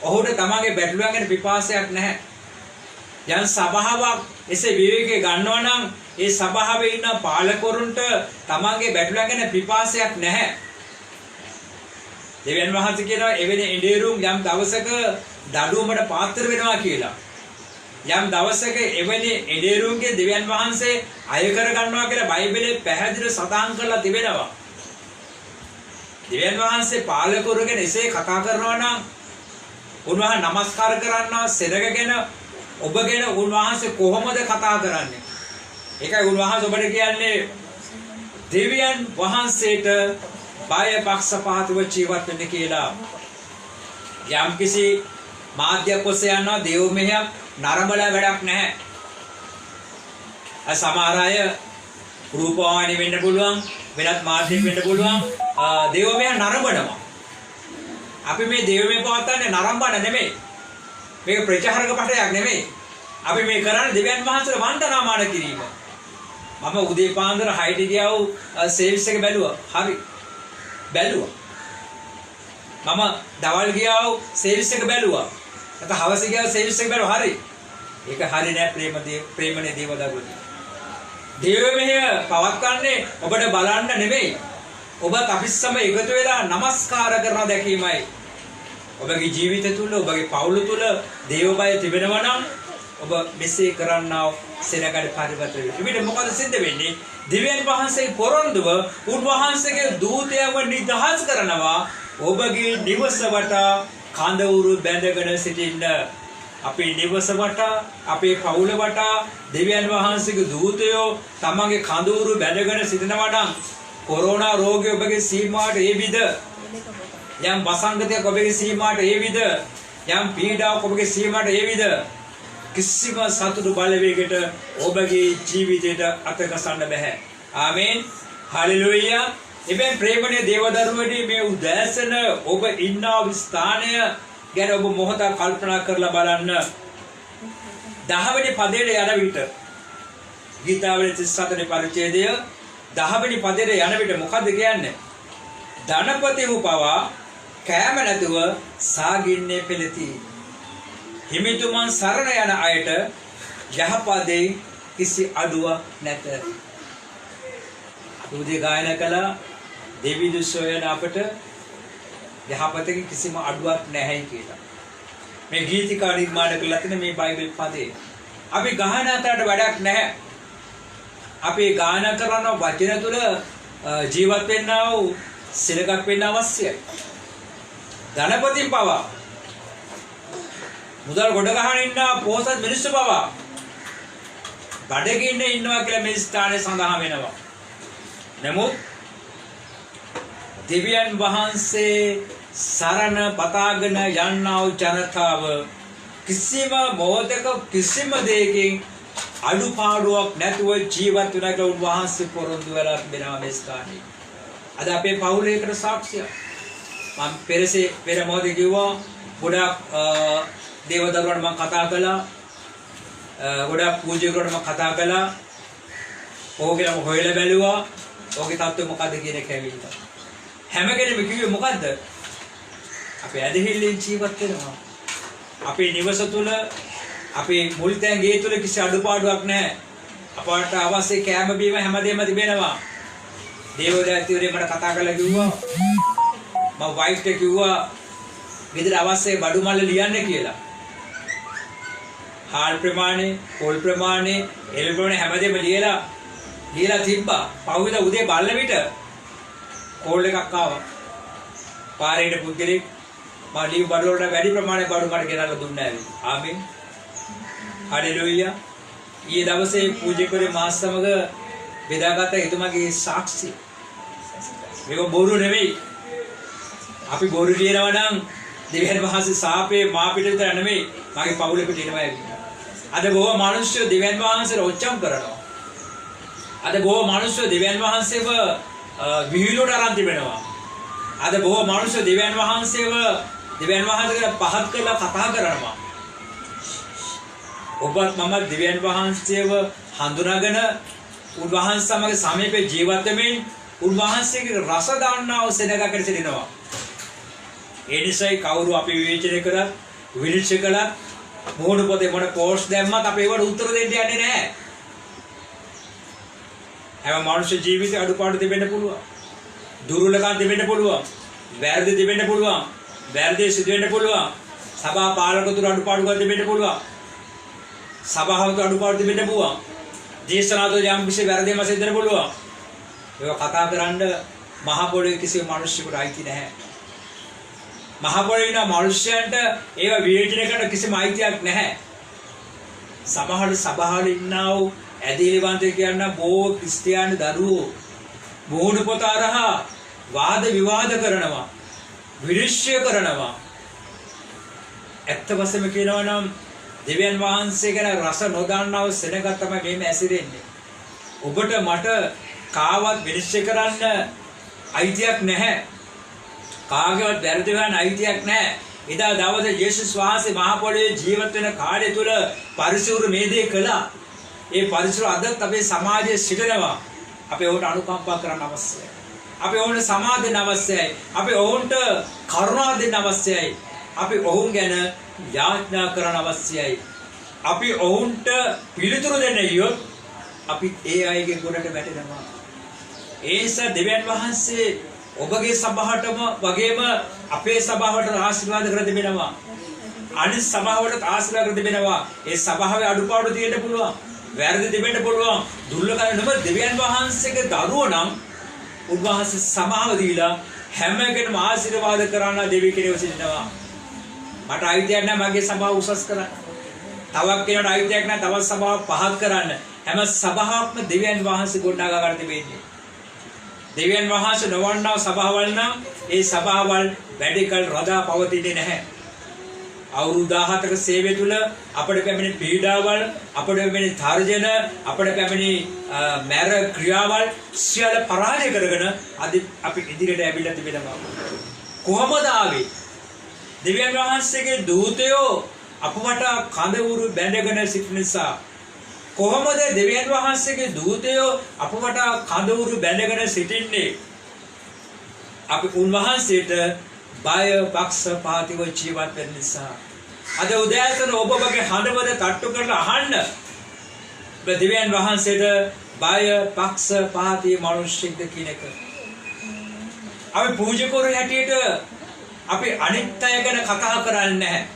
ඔහුට තමන්ගේ බැටළුවන් ගැන පිපාසයක් නැහැ. යම් සභාවක් එසේ විවේකේ ගන්නවා නම් ඒ සභාවේ ඉන්න පාලකවරුන්ට තමන්ගේ බැටළුවන් ගැන පිපාසයක් නැහැ. දෙවියන් වහන්සේ කියනවා එවැනි ඉඬේරුම් යම් දවසක දඩුවමට පාත්‍ර වෙනවා කියලා. යම් දවසක එවැනි එඩේරුන්ගේ දෙවියන් වහන්සේ අය කර ගන්නවා කියලා බයිබලයේ පැහැදිලිව සඳහන් කරලා තිබෙනවා. දෙවියන් වහන්සේ පාලකවරුගෙන එසේ කතා කරනවා නම් උන්වහන්සේ নমස්කාර කරනවා සෙනගගෙන ඔබගෙන උන්වහන්සේ කොහොමද කතා කරන්නේ? ඒකයි උන්වහන්සේ ඔබට කියන්නේ දෙවියන් වහන්සේට බය පක්ෂපාතව ජීවත් වෙන්න කියලා. යම්කිසි මාධ්‍යයක් ඔස්සේ යනවා දේව මෙහෙයක් නරඹලා වැඩක් නැහැ. සමහර අය රූපවාහිනී වෙන්න පුළුවන් වෙනත් මාධ්‍යයක් වෙන්න පුළුවන් දේව මෙහෙ නරඹනවා. අපි මේ දේව මෙහෙ පවත්වන්නේ නරඹන නෙමෙයි. මේක ප්‍රචාරක පටයක් නෙමෙයි. අපි මේ කරන්නේ දෙවියන් වහන්සේට වන්දනාමාන කිරීම. මම උදේ පාන්දර 6ට ගියා සර්විස් එක බැලුවා. හරි. බැලුවා. මම දවල් ගියා සර්විස් එක බැලුවා. නැත්නම් හවස ගියා සර්විස් එක බැලුවා. හරි. ඒක හරි නෑ ප්‍රේමනේ දේවදරුවනි. දේව මෙහෙය පවත්වන්නේ ඔබට බලන්න නෙමෙයි. ඔබ අපිස්සම එකතු වෙලා নমස්කාර කරන දැකීමයි. ඔබගේ ජීවිතය තුළ ඔබගේ පවුල තුළ දේව බය තිබෙනවා නම් ඔබ මෙසේ කරන්නා සෙනගට පරිවර්තන වෙනවා. ඊට මොකද සිද්ධ වෙන්නේ? දෙවියන් වහන්සේ පොරොන්දුව උන්වහන්සේගේ දූතයන්ව නිදහස් කරනවා. ඔබගේ නිවස වටා කඳවුරු බැඳගෙන සිටින්න. අපේ නිවස වටා අපේ පවුල වටා දෙවියන් වහන්සේගේ දූතයෝ තමන්ගේ කඳවුරු බැඳගෙන සිටිනවා නම් කොරෝනා රෝගය ඔබගේ සීමාවට ඒවිද? යම් වසංගතයක් ඔබගේ සීමාවට ඒවිද? යම් පීඩාවක් ඔබගේ සීමාවට ඒවිද? කිසිම සතුටු බලවේගයකට ඔබගේ ජීවිතයට අතගසන්න බෑ. ආමේන්. හලෙලූයා. ඉබෙන් ප්‍රේමණීය දේවදරුවනි මේ උදෑසන ඔබ ඉන්නා ස්ථානය ගැන ඔබ මොහොතක් කල්පනා කරලා බලන්න. 10 වෙනි පදයේ යන විට ගීතාවලිය 37 වෙනි පරිච්ඡේදය 10 වෙනි පදයේ යන විට මොකද කියන්නේ? ධනපතිව පවා කෑම නැතුව සාගින්නේ පෙළති. හිමිතුමන් සරණ යන අයට යහපදේ කිසි අඩුවක් නැත. උදේ ගායනා කළා දෙවිදු සොයන අපට යහපතේ කිසිම අඩුවක් නැහැයි කියලා. මේ ගීතිකා නිර්මාණය කළා තියෙන මේ බයිබල් පදේ. අපි ගායනා කරාට වැඩක් නැහැ. අපි ගායනා කරන වචන තුළ ජීවත් වෙන්නා වූ සිරගක් වෙන්න අවශ්‍යයි. ධනපතින් පවා මුදල් ගොඩ ගහන ඉන්න පොහොසත් මිනිස්සු පවා බඩගින්න ඉන්නවා කියලා මේ ස්ථානයේ සඳහන් වෙනවා. නමුත් දෙවියන් වහන්සේ සරණ පතාගෙන යන්නා වූ ජනතාව කිසිම මොහොතක කිසිම දෙයකින් අඩුපාඩුවක් නැතුව ජීවත් වෙන කියලා උන්වහන්සේ පොරොන්දු වෙලා තිබෙනවා මේ ස්ථානයේ. අද අපේ පවුලේකට සාක්ෂියක්. මම පෙර මොහොතේ කිව්වා ගොඩක් දේවදරුවන් මම කතා කළා. ගොඩක් පූජකවරුන් මම කතා කළා. ඕකේම හොයලා බැලුවා. ඕකේ තත්ත්වය මොකද්ද කියන එක ඇවිල්ලා. හැම කෙනෙම කිව්වේ මොකද්ද? අපි ඇදහිල්ලෙන් ජීවත් වෙනවා. අපේ නිවස තුල අපේ මුල් තැන් ගේ තුල කිසි අඩුපාඩුවක් නැහැ. අපට අවශ්‍ය කෑම බීම හැමදේම තිබෙනවා. දේවදත්තිවරේ මට කතා කරලා කිව්වා මම වයිෆ්ට කිව්වා ගෙදර අවශ්‍ය බඩු මල්ල ලියන්න කියලා. හාල් ප්‍රමාණය, පොල් ප්‍රමාණය, එළවලු ප්‍රමාණය හැමදේම ලියලා තිබ්බා. පහුවෙද උදේ බල්ල විට කෝල් එකක් ආවා. පාරේට පුද්ගලෙක් මා ලියු බඩු වලට වැඩි ප්‍රමාණයක් බඩු මට ගෙනල්ලා දුන්නා ඇවි. ආමෙන්. හලෙලූයා. ඊයේ දවසේ පූජකවරේ මාස් සමග බෙදාගත්ත එතුමාගේ සාක්ෂි. මේක බොරු නෙවෙයි. අපි බොරු කියනවා නම් දෙවියන් වහන්සේ සාපේ මා පිට විතර නෙවෙයි මගේ පවුලේ පිට එනවා ඇවිල්ලා. අද බොහෝ මිනිස්සු දෙවියන් වහන්සේට ඔච්චම් කරනවා. අද බොහෝ මිනිස්සු දෙවියන් වහන්සේව විහිළුවට අරන් තිබෙනවා. අද බොහෝ මිනිස්සු දෙවියන් වහන්සේව දෙවියන් වහන්සේට පහත් කරලා කතා කරනවා. ඔබත් මම දෙවියන් වහන්සේව හඳුනාගෙන උන්වහන්සේ සමග සමීපේ ජීවත් වෙමින් උන්වහන්සේගේ රස දාන්නව සෙනගකට සිටිනවා. ඒ නිසායි කවුරු අපි විවේචනය කරත් විනිශ්චය කළත් මොහොන පොතේ මොන පෝස්ට් දැම්මත් අපි ඒවට උත්තර දෙන්න යන්නේ නැහැ. හැම මනුෂ්‍ය ජීවිතේ අඩුපාඩු තිබෙන්න පුළුවන්. දුර්වලකම් තිබෙන්න පුළුවන්. වැරදි තිබෙන්න පුළුවන්. වැරදි සිදු වෙන්න පුළුවන්. සභා පාලකතුරු අඩුපාඩුකම් තිබෙන්න පුළුවන්. සභාවක අඩුපාඩු තිබෙන්න පුළුවන්. දේශනාවල යම් කිසි වැරදීමක් සිදු වෙන්න පුළුවන්. ඒක කතා කරන්න මහ පොළොවේ කිසිම මිනිස්සුෙකුට අයිති නැහැ. මහ පොළොවේ ඉන්න මිනිස්යන්ට ඒව විවේචනය කරන්න කිසිම අයිතියක් නැහැ. සමහර සභාවල ඉන්නා වූ ඇදහිලිවන්තය කියන බොහෝ ක්‍රිස්තියානි දරුවෝ මොහොන පොත අරහා වාද විවාද කරනවා. විනිශ්චය කරනවා. ඇත්ත වශයෙන්ම කියනවා නම් දෙවියන් වහන්සේ ගැන රස නොදන්නව සෙනග තමයි මේ ඇසිරෙන්නේ. ඔබට මට කාවත් විනිශ්චය කරන්න අයිතියක් නැහැ. කාගේවත් වැරදි හොයන්න අයිතියක් නැහැ. එදා දවසේ යේසුස් වහන්සේ මහ පොළොවේ ජීවත් වෙන කාලය තුල පරිසුරු මේ දේ කළා. ඒ පරිසුරු අදත් අපේ සමාජයේ සිටිනවා. අපි ඔවුන්ට අනුකම්පා කරන්න අවශ්‍යයි. අපි ඔවුන්ට සමාද දෙන්න අවශ්‍යයි. අපි ඔවුන්ට කරුණා දෙන්න අවශ්‍යයි. අපි ඔවුන් ගැන යාඥා කරන්න අවශ්‍යයි. අපි ඔවුන්ට පිළිතුරු දෙන්න යොත් අපි ඒ අයගේ ගොඩට වැටෙනවා. ඒ නිසා දෙවියන් වහන්සේ ඔබගේ සභාවටම වගේම අපේ සභාවට ආශිර්වාද කර දෙනවා. අනිත් සභාවලට ආශිර්වාද කර දෙනවා. ඒ සභාවේ අඩුපාඩු තියෙන්න පුළුවන්. වැරදි දෙන්න පුළුවන්. දුර්ලභකම නෙමෙයි දෙවියන් වහන්සේගේ දරුවෝ නම් උන්වහන්සේ සමාව දීලා හැම කෙනෙක්ම ආශිර්වාද කරන දෙවි කෙනෙක් සිටිනවා. මට අයිතියක් නැහැ මගේ සභාව උසස් කරන්න. තවක් කෙනෙකුට අයිතියක් නැහැ තවත් සභාව පහත් කරන්න. හැම සභාවක්ම දෙවියන් වහන්සේ ගොඩනගා ගන්න තිබෙන්නේ. දෙවියන් වහන්සේ නොවන්නා සභාවල් නම් ඒ සභාවල් වැඩි කල රඳා පවතින්නේ නැහැ. අවුරුදු 17ක සේවය තුල අපිට පැමිණි පීඩාවල්, අපිට පැමිණි තර්ජන, අපිට පැමිණි මැර ක්‍රියාවල් සියල්ල පරාජය කරගෙන අද අපි ඉදිරියට ඇවිල්ලා තිබෙනවා. කොහොමද ආවේ? දෙවියන් වහන්සේගේ දූතයෝ අපවට කඳවුරු බැඳගෙන සිටින නිසා. කොහොමද දෙවියන් වහන්සේගේ දූතයෝ අපවට කඳවුරු බැඳගෙන සිටින්නේ? අපි උන්වහන්සේට බය පක්ෂපාතීව ජීවත් වෙන නිසා. අද උදෑසන ඔබ ඔබගේ හඬවත තට්ටු කරලා අහන්න. දෙවියන් වහන්සේට බය පක්ෂපාතී මිනිස්සෙක්ද කියන එක. අපි පූජකවරු හැටියට අපි අනිත් අය ගැන කතා කරන්නේ නැහැ.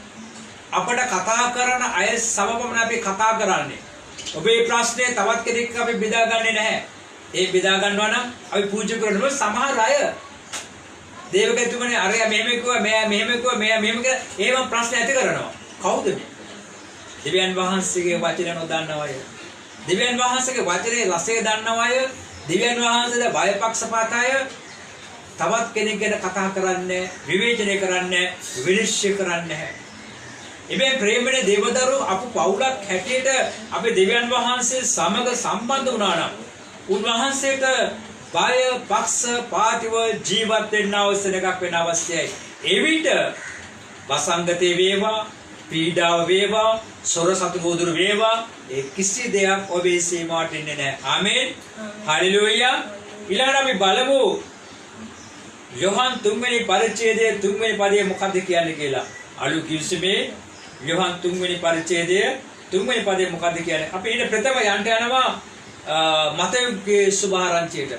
අපට කතා කරන අය සමපමණ අපි කතා කරන්නේ. ඔබේ ප්‍රශ්නේ තවත් කෙනෙක් අපි බෙදාගන්නේ නැහැ. ඒ බෙදා ගන්නවා නම් අපි පූජකවරුන්ව සමහර අය දේවගතුමනේ අරයා මෙහෙම කිව්වා මෙයා මෙහෙම කිව්වා මෙයා මෙහෙම කියලා ඒව ප්‍රශ්න ඇති කරනවා. කවුද මේ? දෙවියන් වහන්සේගේ වචන නොදන්නව අය. දෙවියන් වහන්සේගේ වචනේ රසය දන්නව අය. දෙවියන් වහන්සේට බයපක්ෂපාත අය. තවත් කෙනෙක් ගැන කතා කරන්නේ, විවේචනය කරන්නේ, විනිශ්චය කරන්නේ නැහැ. ඉබේ ප්‍රේමනේ දේවදරු අපු පවුලක් හැටියට අපි දෙවියන් වහන්සේ සමග සම්බන්ධ වුණා නම් උන්වහන්සේට බය පක්ෂපාතීව ජීවත් වෙන්න අවශ්‍ය එකක් වෙන අවශ්‍යයි. එවිට වසංගතේ වේවා, පීඩාව වේවා, සොර සතු ගෝදුරු වේවා, ඒ කිසි දෙයක් ඔබේ සීමාවට එන්නේ නැහැ. ආමේන්. හලෙලූයා. ඊළඟට අපි බලමු යොහන් 3 වෙනි පරිච්ඡේදයේ 3 වෙනි පදයේ මොකක්ද කියන්නේ කියලා. අලු කිව්සමේ යොහන් 3 වෙනි පරිච්ඡේදයේ 3 වෙනි පදයේ මොකක්ද කියන්නේ. අපි ඊට ප්‍රථම යනවා මතෙව්ගේ සුභාරංචියට.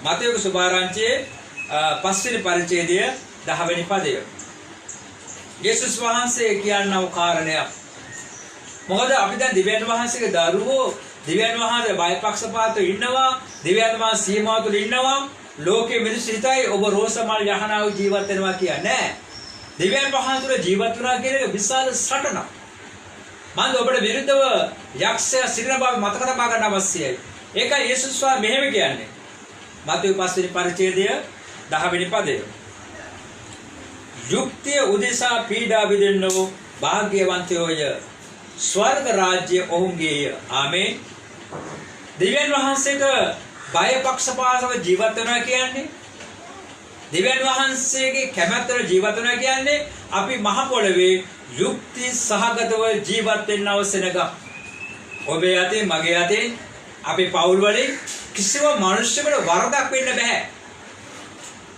මතෙව්ගේ සුභාරංචියේ 5 වෙනි පරිච්ඡේදයේ 10 වෙනි පදය. යේසුස් වහන්සේ කියනව කාරණයක් මොකද අපි දැන් දිව්‍යන් වහන්සේගේ දරුවෝ දිව්‍යන් වහන්සේ බයපක්ෂපාතව ඉන්නවා. දිව්‍යන් වහන්සේ සීමාව තුළ ඉන්නවා. ලෝකයේ මිනිස්සු හිතයි ඔබ රෝසමල් යහනාව ජීවත් වෙනවා කියන්නේ. දිව්‍යන් වහන්සේ තුළ ජීවත් වෙනවා කියන එක විශාල සටනක්. මන්ද ඔබට විරුද්ධව යක්ෂයා සිටින බව මතක තබා ගන්න අවශ්‍යයි. ඒකයි යේසුස් වහන්සේ මෙහෙම කියන්නේ. මතේ 5 වෙනි පරිච්ඡේදය 10 වෙනි පදය. යුක්තිය උදෙසා පීඩා විඳින්නෝ භාග්‍යවන්තයෝය. ස්වර්ග රාජ්‍ය ඔවුන්ගේය. ආමේන්. දිව්‍යන් වහන්සේට බයපක්ෂපාතව ජීවත් වෙනවා කියන්නේ දිව්‍යන් වහන්සේගේ කැමැත්තට ජීවත් වෙනවා කියන්නේ අපි මහ පොළවේ යුක්ති සහගතව ජීවත් වෙන්න අවශ්‍ය නැග. ඔබේ යතේ මගේ යතේ අපේ පවුල් වලින් කිසිම මිනිසෙකුට වරදක් වෙන්න බෑ.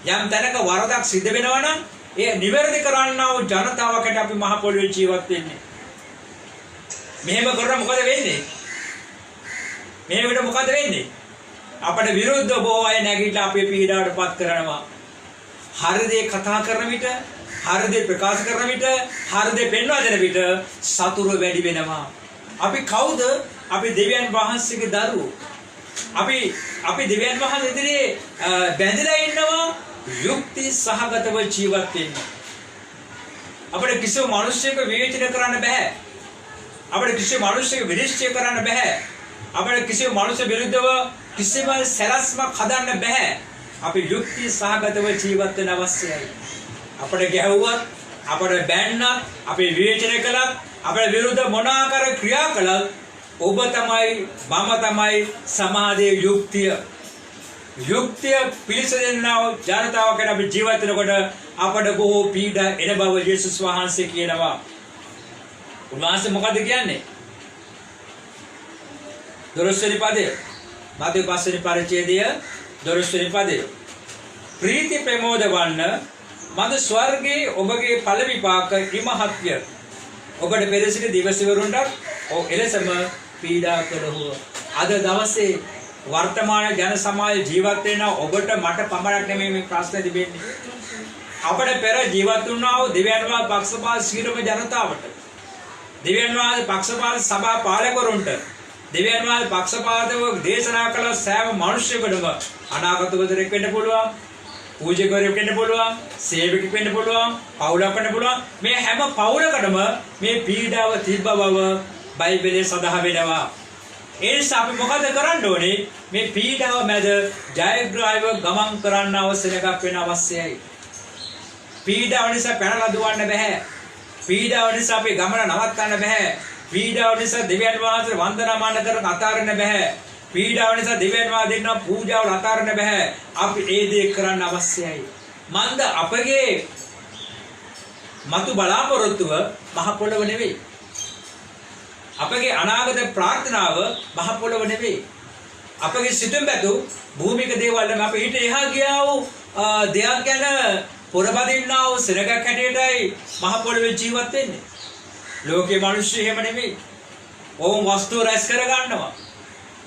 යම් තැනක වරදක් සිද්ධ වෙනවා නම් ඒ නිවැරදි කරන්නා වූ ජනතාවකට අපි මහ පොළවේ ජීවත් වෙන්නේ. මෙහෙම කරා මොකද වෙන්නේ? මෙහෙමකට මොකද වෙන්නේ? අපට විරුද්ධ බොහෝ අය නැගිටලා අපේ පීඩාවට පත් කරනවා. හරි දේ කතා කරන විට, හරි දේ ප්‍රකාශ කරන විට, හරි දේ පෙන්වා දෙන විට සතුරු වැඩි වෙනවා. අපි කවුද? අපි දෙවියන් වහන්සේගේ දරුවෝ. අපි දෙවියන් වහන්සේ ඉදිරියේ බැඳලා ඉන්නවා යුක්ති සහගතව ජීවත් වෙන්න. අපිට කිසිම මිනිසෙකුව විවේචනය කරන්න බෑ. අපිට කිසිම මිනිසෙකුව විනිශ්චය කරන්න බෑ. අපිට කිසිම මිනිසෙ විරුද්ධව කිසිම සැලැස්මක් හදන්න බෑ. අපි යුක්ති සහගතව ජීවත් වෙන්න අවශ්‍යයි. අපිට ගැහුවත්, අපිට බැන්නත්, අපි විවේචනය කළත්, අපිට විරුද්ධ මොන ආකාර ක්‍රියා කළත් ඔබ තමයි මම තමයි සමාජයේ යුක්තිය පිළිසෙන්නා ජනතාවකට අපි ජීවත් වෙනකොට අපට බොහෝ පීඩා එන බව යේසුස් වහන්සේ කියනවා. උන්වහන්සේ මොකද කියන්නේ? 12 වෙනි පදය. මාතේ 5 වෙනි පරිච්ඡේදය 12 වෙනි පදය. ප්‍රීති ප්‍රමෝද වන්න මද ස්වර්ගයේ ඔබගේ ඵල විපාක ඉමහත්ය. ඔබට පෙර සිට දිවසිවරුන්ට එලෙසම පීඩා කළහුව. අද දවසේ වර්තමාන ජන සමාජ ජීවත් වෙන ඔබට මට පමණක් නෙමෙයි මේ ප්‍රශ්නේ තිබෙන්නේ. අපට පෙර ජීවත් වුණා වූ දෙවියන් වහන්සේ පක්ෂපාත සියලුම ජනතාවට, දෙවියන් වහන්සේ පක්ෂපාත සභා පාලකවරුන්ට, දෙවියන් වහන්සේ පක්ෂපාතව දේශනා කළ සෑම මිනිසෙකුටම අනාගත උදරෙක් වෙන්න පුළුවන්, පූජකවරයෙක් වෙන්න පුළුවන්, සේවකෙක් වෙන්න පුළුවන්, පවුලක් වෙන්න පුළුවන්. මේ හැම පවුලකටම මේ පීඩාව තිබ්බ බව බයිබලයේ සඳහන් වෙනවා. ඒ නිසා අපි මොකද කරන්න ඕනේ? මේ පීඩාව මැද ජයග්‍රහීව ගමන් කරන්න අවශ්‍ය එකක් වෙන අවශ්‍යයි. පීඩාව නිසා පැනලා දුවන්න බෑ. පීඩාව නිසා අපි ගමන නවත්තන්න බෑ. පීඩාව නිසා දෙවියන් වහන්සේ වන්දනාමාන කරන අතාරින්න බෑ. පීඩාව නිසා දෙවියන් වහන්සේ දෙන්න පූජාවල් අතාරින්න බෑ. අපි ඒ දේ කරන්න අවශ්‍යයි. මන්ද අපගේ මතු බලාපොරොත්තුව මහ පොළව නෙවෙයි. අපගේ අනාගත ප්‍රාර්ථනාව මහ පොළව නෙවෙයි. අපගේ සිතුම් පැතු භූමික දේවල් නෙවෙයි. අපි ඊට එහා ගියා වූ දෙයක් ගැන පොරබදින්නා වූ සෙනගක් හැටියටයි මහ පොළවේ ජීවත් වෙන්නේ. ලෝකේ මිනිස්සු එහෙම නෙවෙයි. ඕම් වස්තු රැස් කර ගන්නවා.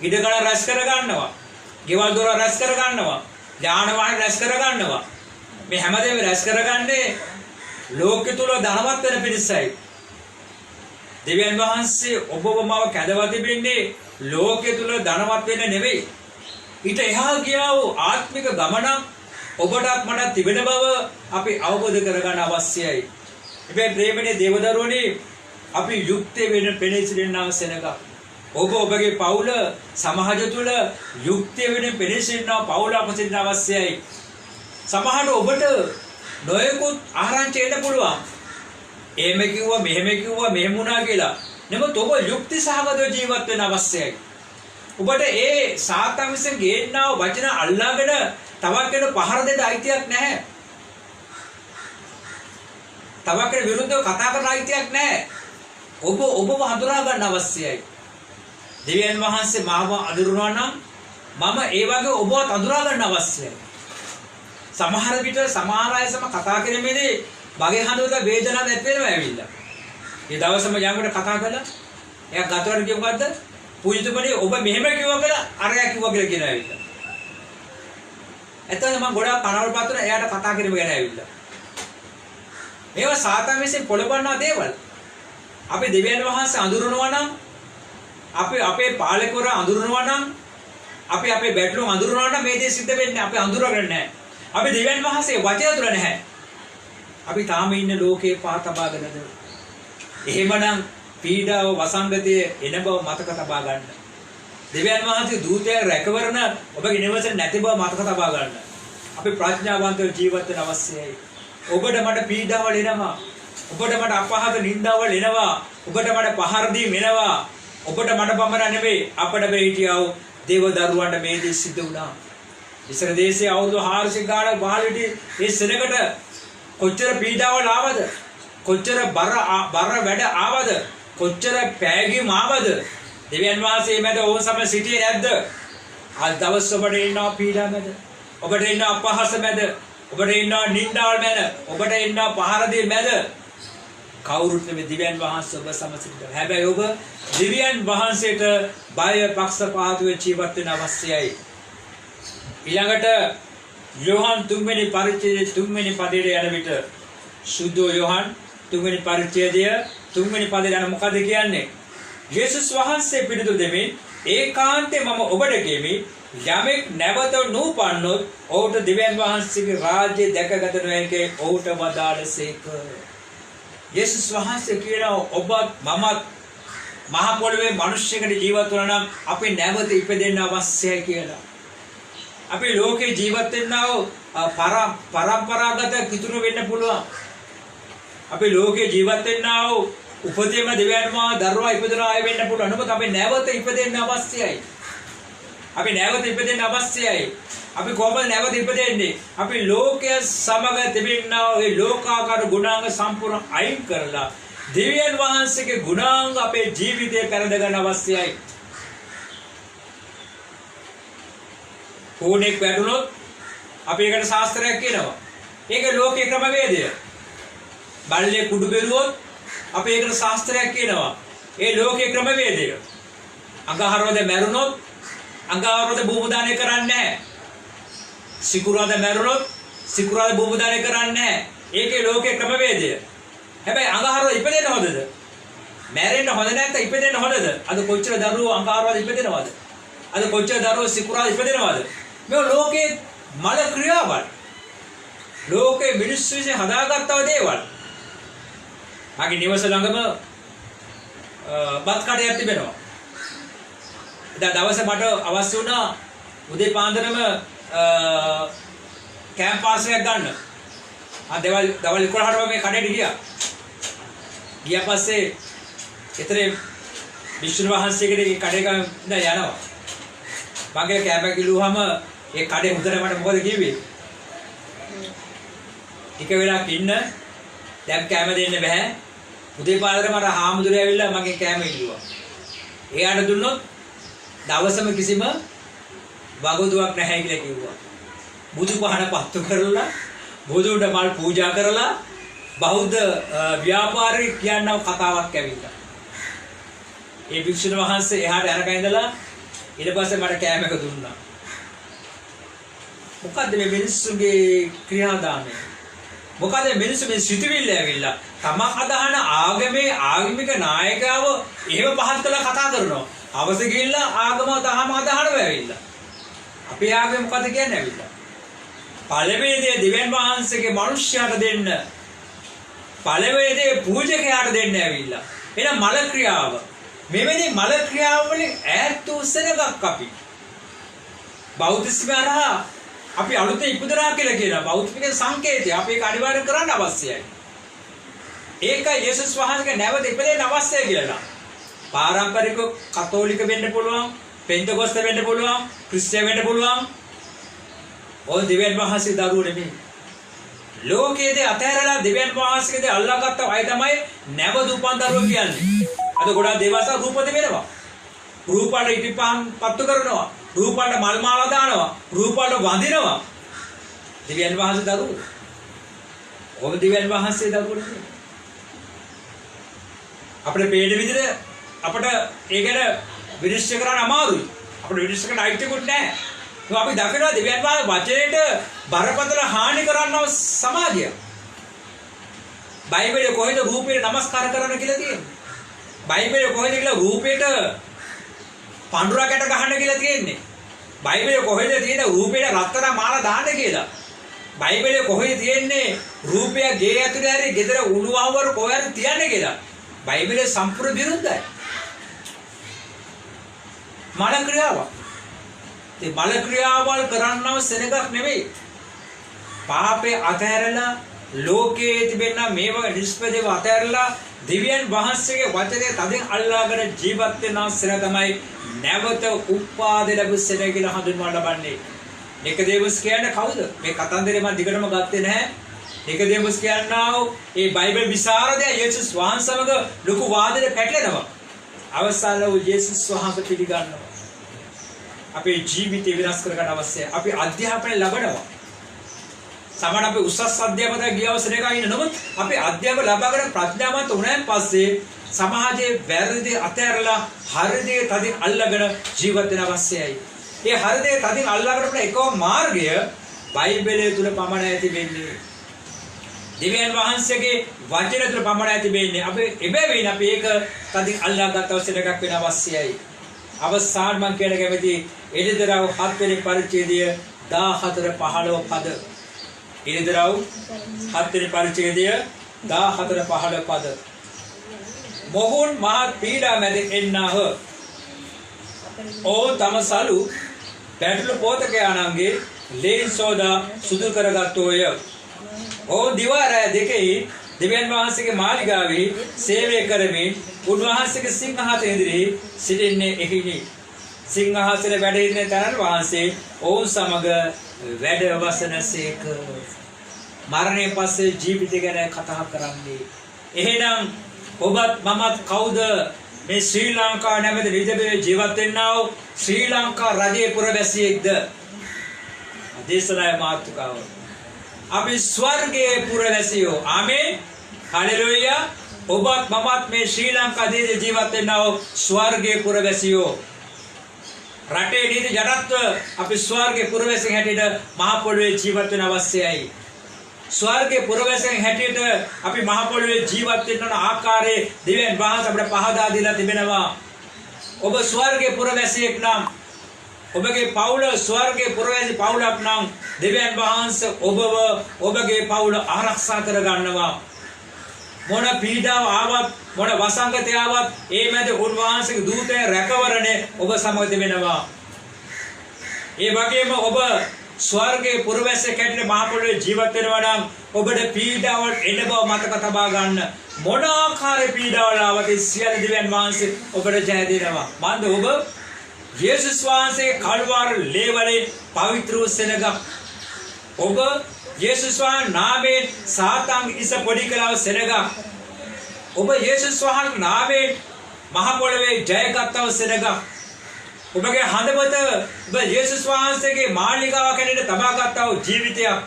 ඉඩකඩ රැස් කර ගන්නවා. ගෙවල් දොර රැස් කර ගන්නවා. යාන වාහන රැස් කර ගන්නවා. මේ හැමදේම රැස් කරගන්නේ ලෝකෙ තුල ධනවත් වෙන පිණිසයි. දෙවියන් වහන්සේ ඔබව මව කැදවා තිබෙන්නේ ලෝකෙ තුල ධනවත් වෙන්න නෙවෙයි. ඊට එහා ගියා වූ ආත්මික ගමන ඔබටත් මටත් තිබෙන බව අපි අවබෝධ කරගන්න අවශ්‍යයි. ඉතින් ප්‍රේමනේ දේවදරුවනේ අපි යුක්තේ වෙන පෙනී සිටින අවශ්‍ය නැක. ඔබ ඔබගේ පවුල සමාජය තුල යුක්තේ වෙන පෙනී සිටින පවුල අපසින්න අවශ්‍යයි. සමහර ඔබට නොයෙකුත් ආරංචි එන්න පුළුවන්. එහෙම කිව්වා මෙහෙම වුණා කියලා. නමුත් ඔබ යුක්ති සහගතව ජීවත් වෙන්න අවශ්‍යයි. ඔබට ඒ සාතන් විසින් ගේන්නා වචන අල්ලාගෙන තවත් කෙනෙකු පහර දෙන්න අයිතියක් නැහැ. තවත් කෙනෙකු විරුද්ධව කතා කරන්න අයිතියක් නැහැ. ඔබව හඳුනා ගන්න අවශ්‍යයි. දෙවියන් වහන්සේ මාව අඳුරනවා නම් මම ඒ වගේ ඔබවත් අඳුරා ගන්න අවශ්‍යයි. සමහර විට සමහර අය සම කතා කිරීමේදී මගේ හඬවල වේදනාවක් නැති වෙනවා ඇවිල්ලා. ඒ දවසම යංගකට කතා කළා. එයා ගතවර කිව්ව මොකද්ද? පූජිතපණි ඔබ මෙහෙම කිව්වා කියලා අරයා කිව්වා කියලා කියන ඇවිල්ලා. එතකොට මම ගොඩාක් කනවල පාතුන එයාට කතා කිරීම ගැන ඇවිල්ලා. මේවා සාතන් විසින් පොළඹවන දේවල්. අපි දෙවියන් වහන්සේ අඳුරනවා නම්, අපි අපේ පාලකවරු අඳුරනවා නම්, අපි අපේ බැටළුම් අඳුරනවා නම් මේ දේ සිද්ධ වෙන්නේ අපි අඳුරගෙන නැහැ. අපි දෙවියන් වහන්සේ වචන තුල නැහැ. අපි තාම ඉන්න ලෝකේ පාතබාගෙනද? එහෙමනම් පීඩාව වසංගතය එන බව මතක තබා ගන්න. දෙවියන් වහන්සේ දූතයන් රැකවරන ඔබගේ නිවසේ නැති බව මතක තබා ගන්න. අපි ප්‍රඥාවන්තව ජීවත් වෙන්න අවශ්‍යයි. ඔබට මට පීඩාවල් එනවා. ඔබට මට අපහාස නින්දාවල් එනවා. ඔබට මට පහර දීම් එනවා. ඔබට මට පමණ නෙවෙයි අපට මේ හිටියව දේව දරුවන්ට මේ දේ සිද්ධ වුණා. ඉස්සර දේශයේ අවුරුදු 400 ගාණක් පහළට ඒ සෙනඟට කොච්චර පීඩාවල් ආවද? කොච්චර බර වැඩ ආවද? කොච්චර පෑගීම් ආවද? දෙවියන් වහන්සේ මැද ඕන සම සිටියේ නැද්ද? අද දවස් ඔබට ඉන්නවා පීඩා මැද. ඔබට ඉන්නවා අපහාස මැද. ඔබට ඉන්නවා නින්දාවල් මැද. ඔබට ඉන්නවා පහර දීම් මැද. කවුරුත් නෙමෙයි දෙවියන් වහන්සේ ඔබ සමසිත. හැබැයි ඔබ දෙවියන් වහන්සේට බය පක්ෂපාතව ජීවත් වෙන්න අවශ්‍යයි. ඊළඟට යෝහන් 3 වෙනි පරිච්ඡේදයේ 3 වෙනි පදයේ යන විට සුද්ධ යෝහන් 3 වෙනි පරිච්ඡේදය 3 වෙනි පදයේ යන මොකද කියන්නේ? යේසුස් වහන්සේ පිළිතුරු දෙමින් ඒකාන්තයෙන් මම ඔබට කියමි යමෙක් නැවත නූපන්නොත් ඔහුට දෙවියන් වහන්සේගේ රාජ්‍යය දැකගත නොහැකි ඔහුට වදාළසේක. යේසුස් වහන්සේ කියනවා ඔබත් මමත් මහ පොළොවේ මිනිස්සුන්ගේ ජීවත් වුණා නම් අපි නැවත ඉපදෙන්න අවශ්‍යයි කියලා. අපි ලෝකේ ජීවත් වෙන්නව පරම්පරාගත කිතුරු වෙන්න පුළුවන්. අපි ලෝකේ ජීවත් වෙන්නව උපදේම දෙවියන් වහන්සේ දරුවා ඉපදෙන අය වෙන්න පුළුවන්. නමුත් අපි නැවත ඉපදෙන්න අවශ්‍යයි. අපි නැවත ඉපදෙන්න අවශ්‍යයි. අපි කොහොමද නැවත ඉපදෙන්නේ? අපි ලෝකයේ සමග තිබෙනා ඒ ලෝකාකාර ගුණාංග සම්පූර්ණ අයින් කරලා දෙවියන් වහන්සේගේ ගුණාංග අපේ ජීවිතේ පෙරද ගන්න අවශ්‍යයි. කෝණෙක් වැටුනොත් අපි ඒකට ශාස්ත්‍රයක් කියනවා. ඒක ලෝකේ ක්‍රමවේදය. බල්ලේ කුඩු බෙරුවොත් අපි ඒකට ශාස්ත්‍රයක් කියනවා. ඒ ලෝකේ ක්‍රමවේදය. අඟහරුවද මැරුණොත් අඟහරුවද භූමදානය කරන්නේ නැහැ. සිකුරාද මැරුණොත් සිකුරාද භූමදානය කරන්නේ නැහැ. ඒකේ ලෝකේ ක්‍රමවේදය. හැබැයි අඟහරුව ඉපදෙන්න හොඳද? මැරෙන්න හොඳ නැත්නම් ඉපදෙන්න හොඳද? අද කොච්චර දරුවෝ අඟහරුවද ඉපදෙනවද? අද කොච්චර දරුවෝ සිකුරාද ඉපදෙනවද? මේ ලෝකේ මල ක්‍රියාවල්. ලෝකේ මිනිස්සු විසින් හදාගත්තව දේවල්. මගේ නිවස ළඟම බත් කඩයක් තිබෙනවා. එදා දවසේ මට අවශ්‍ය වුණා උදේ පාන්දරම කැම්පස් එකක් ගන්න. දවල් 11ට මේ කඩේට ගියා. ගියා පස්සේ එතරේ විෂ්ණු වහන්සේගේ කඩේක ඉඳලා යනවා. මගේ කැම්ප් එක ගිලුවාම ඒ කඩේ හොඳට මට මොකද කිව්වේ? ටික වෙලාවක් ඉන්න දැන් කැම දෙන්න බෑ. උදේ පාන්දර මට හාමුදුරුවෝ ඇවිල්ලා මගේ කැම ඉල්ලුවා. එයාට දුන්නොත් දවසම කිසිම වගුදුවක් නැහැ කියලා කිව්වා. බුදු පහන පත්තු කරලා බුදුන්ට මල් පූජා කරලා බෞද්ධ ව්‍යාපාරික කියනව කතාවක් ඇවිල්ලා. ඒ වික්ෂුණ වහන්සේ එහාට අරගෙන ඉඳලා ඊට පස්සේ මට කෑම එක දුන්නා. මොකද්ද මේ මිනිස්සුගේ ක්‍රියාදාමය? මොකද මිනිස්සු මේ සිතුවිල්ල ඇවිල්ලා තමන් අදහන ආගමික නායකයව එහෙම පහත් කළා කතා කරනවා. අවස ගිහිල්ලා ආගම තහම අදහනව ඇවිල්ලා. අපේ ආගම මොකද කියන්නේ ඇවිල්ලා? පළවෙනි දේ දෙවියන් වහන්සේගේ මිනිස්යාට දෙන්න. පළවෙනි දේ පූජකයාට දෙන්න ඇවිල්ලා. එහෙනම් මල ක්‍රියාව. මෙවැනි මල ක්‍රියාව වලින් ඈත් වූ සෙනගක් අපි. බෞද්ධ සිමරහා අපි අලුතෙන් ඉපදලා කියලා කියනවා. බෞද්ධික සංකේතය අපි ඒක අනිවාර්යෙන් කරන්න අවශ්‍යයි. ඒකයි යේසුස් වහන්සේගේ නැවත ඉපදෙන්න අවශ්‍යයි කියලා. පාරම්පරික කතෝලික වෙන්න පුළුවන්, පෙන්තකොස්ත වෙන්න පුළුවන්, ක්‍රිස්තියානි වෙන්න පුළුවන්. ඔය දෙවියන් වහන්සේ දරුවෝ නෙමෙයි. ලෝකයේදී අතහැරලා දෙවියන් වහන්සේගේ අල්ලාගත්ත අය තමයි නැවත උපන් දරුවෝ කියන්නේ. අද ගොඩාක් දේවස්ථාන රූපද වෙනවා. රූපවල ඉටිපහන් පත්තු කරනවා. රූපවල මල් මාලා දානවා. රූපවල වඳිනවා. දෙවියන් වහන්සේ දරුවෝ. ඔබ දෙවියන් වහන්සේ දරුවෝ නෙමෙයි. අපේ පේන විදිහට අපිට ඒක ගැන විනිශ්චය කරන්න අමාරුයි. අපිට විනිශ්චය කරන්න අයිතියකුත් නැහැ. ඒක අපි දකිනවා දෙවියන් වහන්සේ වචනයට බරපතල හානි කරනව සමාජය. බයිබලයේ කොහෙද රූපයට නමස්කාර කරන්න කියලා තියෙන්නේ? බයිබලයේ කොහෙද කියලා රූපයට පඳුරකට ගහන්න කියලා තියෙන්නේ. බයිබලයේ කොහෙද තියෙන රූපයට රත්තරන් මාලා දාන්න කියලා. බයිබලයේ කොහෙද තියෙන්නේ රූපය ගේ ඇතුලේ හරි ගෙදර උණුවවර කොහෙද තියන්නේ කියලා. බයිබලයේ සම්පූර්ණ විරුද්ධයි. මල ක්‍රියාව. ඒ මල ක්‍රියාවල් කරන්නව සෙනගක් නෙවෙයි. පාපේ අතහැරලා ලෝකයේ තිබෙන මේවා නිෂ්පදව අතහැරලා දිව්‍යයන් වහන්සේගේ වචනේ තදින් අල්ලාගෙන ජීවත් වෙන සෙන තමයි නැවත උපාද ලැබු සෙන කියලා හඳුන්වලා ලබන්නේ. නිකදේවස් කියන්නේ කවුද? මේ කතන්දරේ මම දිගටම ගත්තේ නැහැ. නිකදේවස් කියනවා ඒ බයිබල් විසරදයා යේසුස් වහන්සේමග ලොකු වාදයකට පැටලෙනවා. අවසානයේ යේසුස් වහන්සේ පිළිගන්නවා. අපේ ජීවිතය විනාශ කරගන්න අවශ්‍යයි. අපි අධ්‍යාපනය ලබනවා. සමහර අපි උසස් අධ්‍යාපනයට ගිය අවසරයක ඉන්න නමුත් අපි අධ්‍යාපන ලබාගෙන ප්‍රඥාවන්ත වුණාන් පස්සේ සමාජයේ වැරදි අතහැරලා හරි දේ තදින් අල්ලගෙන ජීවත් වෙන්න අවශ්‍යයි. ඒ හරි දේ තදින් අල්ලගෙන එකම මාර්ගය බයිබලයේ තුල පමණයි ඇති වෙන්නේ. දිව්‍යයන් වහන්සේගේ වචන තුල පමණයි ඇති වෙන්නේ. අපි එබැවින් අපි ඒක තදින් අල්ලාගත් අවශ්‍යයක් වෙන අවශ්‍යයි. අවසාන මම කියන කැමති එළිදරව් 7 වෙනි පරිච්ඡේදය 14-15 පද. එළිදරව් 7 වෙනි පරිච්ඡේදය 14-15 පද. මොහුන් මහත් පීඩා මැද එන්නාහ. ඕ තමසලු පැටළු පෝතකයාණන්ගේ ලේන් සෝදා සුදු කරගත්තෝය. ඕ දිවා රැ දෙකෙහි දිව්‍යයන් වහන්සේගේ මාලිගාවේ සේවය කරමින් උන්වහන්සේගේ සිංහාසනයේ ඉදිරියේ සිටින්නේ එහිණි. සිංහාසනයේ වැඩ සිටින තනන් වහන්සේ ඔවුන් සමග වැඩ වසනසේක. මරණයෙන් පස්සේ ජීවිතය ගැන කතා කරන්නේ. එහෙනම් ඔබත් මමත් කවුද මේ ශ්‍රී ලංකාව නැමැති විදේශයේ ජීවත් වෙන්නා වූ ශ්‍රී ලංකා රජයේ පුරවැසියෙක්ද? දේශනාවේ මාතෘකාව අපි ස්වර්ගයේ පුරවැසියෝ. ආමේන්. හලෙලූයා. ඔබත් මමත් මේ ශ්‍රී ලංකා දේශයේ ජීවත් වෙන්නා වූ ස්වර්ගයේ පුරවැසියෝ. රටේ නීති යටත්ව අපි ස්වර්ගයේ පුරවැසියන් හැටියට මහ පොළොවේ ජීවත් වෙන අවශ්‍යයි. ස්වර්ගයේ පුරවැසියන් හැටියට අපි මහ පොළොවේ ජීවත් වෙන ආකාරයේ දිව්‍යයන් වහන්සේ අපිට පහදා දීලා තිබෙනවා. ඔබ ස්වර්ගයේ පුරවැසියෙක් නම් ඔබගේ පවුල ස්වර්ගයේ පුරවැසි පවුලක් නම් දිව්‍යයන් වහන්සේ ඔබව ඔබගේ පවුල ආරක්ෂා කර ගන්නවා. මොන පීඩාව ආවත් මොන වසංගතය ආවත් ඒ මැද උන්වහන්සේගේ දූතයන් රැකවරණය ඔබ සමග තිබෙනවා. ඒ වගේම ඔබ ස්වර්ගයේ පුරවැසියෙක් හැටියට මහ පොළොවේ ජීවත් වෙනවා නම් ඔබට පීඩාවල් එන බව මතක තබා ගන්න. මොන ආකාරයේ පීඩාවල් ආවත් සියලු දිව්‍යයන් වහන්සේ ඔබට ජය දෙනවා. මන්ද ඔබ යේසුස් වහන්සේගේ කල්වාරි ලේ වලින් පවිත්‍ර වූ සෙනගක්. ඔබ යේසුස් වහන්සේ නාමයෙන් සාතන්ගේ ඉස පොඩි කළව සෙනගක්. ඔබ යේසුස් වහන්සේ නාමයෙන් මහ පොළොවේ ජයගත්ව සෙනගක්. ඔබගේ හදවත ඔබ යේසුස් වහන්සේගේ මාලිගාවක් හැටියට තබා ගත්තා වූ ජීවිතයක්.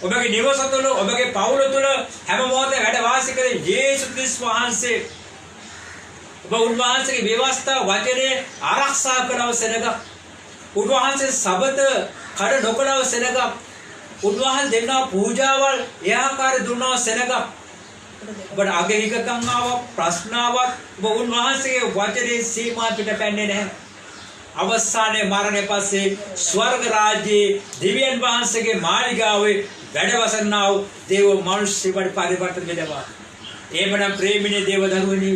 ඔබගේ නිවස තුළ ඔබගේ පවුල තුළ හැම මොහොතේ වැඩ වාසය කරන යේසුස් ක්‍රිස්තුස් වහන්සේ ඔබ උන්වහන්සේගේ ව්‍යවස්ථා වචනේ ආරක්ෂා කරනව සෙනග. උන්වහන්සේ සබත කඩ නොකරව සෙනග. උන්වහන්සේ දෙන්නා පූජාවල් ඒ ආකාරය දුන්නා සෙනග. ඔබට අගහිකකම් ආව ප්‍රශ්නාවක් ඔබ උන්වහන්සේගේ වචනේ සීමා පිට පැන්නේ නැහැ. අවසානයේ මරණය පස්සේ ස්වර්ග රාජ්‍යයේ දිව්‍යයන් වහන්සේගේ මාලිගාවේ වැඩවසන්නා වූ දේව මනුෂ්‍ය පරිවර්තන වෙනවා. එමනම් ප්‍රේමිනේ දේව දරුවනි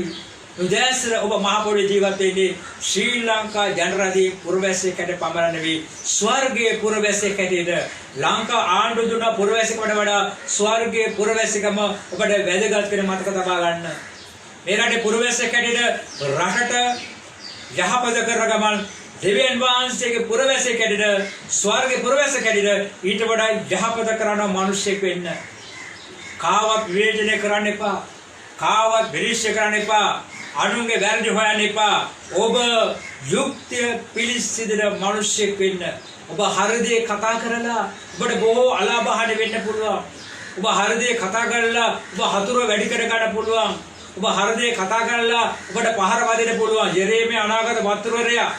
උදෑසන ඔබ මහ පොළොවේ ජීවත් වෙන්නේ ශ්‍රී ලංකා ජනරාජයේ පුරවැසියෙක් හැටියට පමණ නෙවෙයි ස්වර්ගයේ පුරවැසියෙක් හැටියට. ලංකා ආණ්ඩුව දුන්න පුරවැසියෙකුට වඩා ස්වර්ගයේ පුරවැසිකම ඔබට වැදගත් වෙන මතක තබා ගන්න. මේ රටේ පුරවැසියෙක් හැටියට රටට යහපත කර ගමන් දෙවියන් වහන්සේගේ පුරවැසියෙක් හැටියට ස්වර්ගයේ පුරවැසියෙක් හැටියට ඊට වඩා යහපත කරන මිනිසෙක් වෙන්න. කාවත් විවේචනය කරන්න එපා. කාවත් විනිශ්චය කරන්න එපා. අනුන්ගේ වැරදි හොයන්න එපා. ඔබ යුක්තිය පිළිසිදෙන මිනිසෙක් වෙන්න. ඔබ හරිදේ කතා කරලා ඔබට බොහෝ අලාභහානි වෙන්න පුළුවන්. ඔබ හරිදේ කතා කරලා ඔබ හතුරු වැඩි කර ගන්න පුළුවන්. ඔබ හරිදේ කතා කරලා ඔබට පහර වදින්න පුළුවන්. ජෙරේමියා අනාගත වතුරවරයා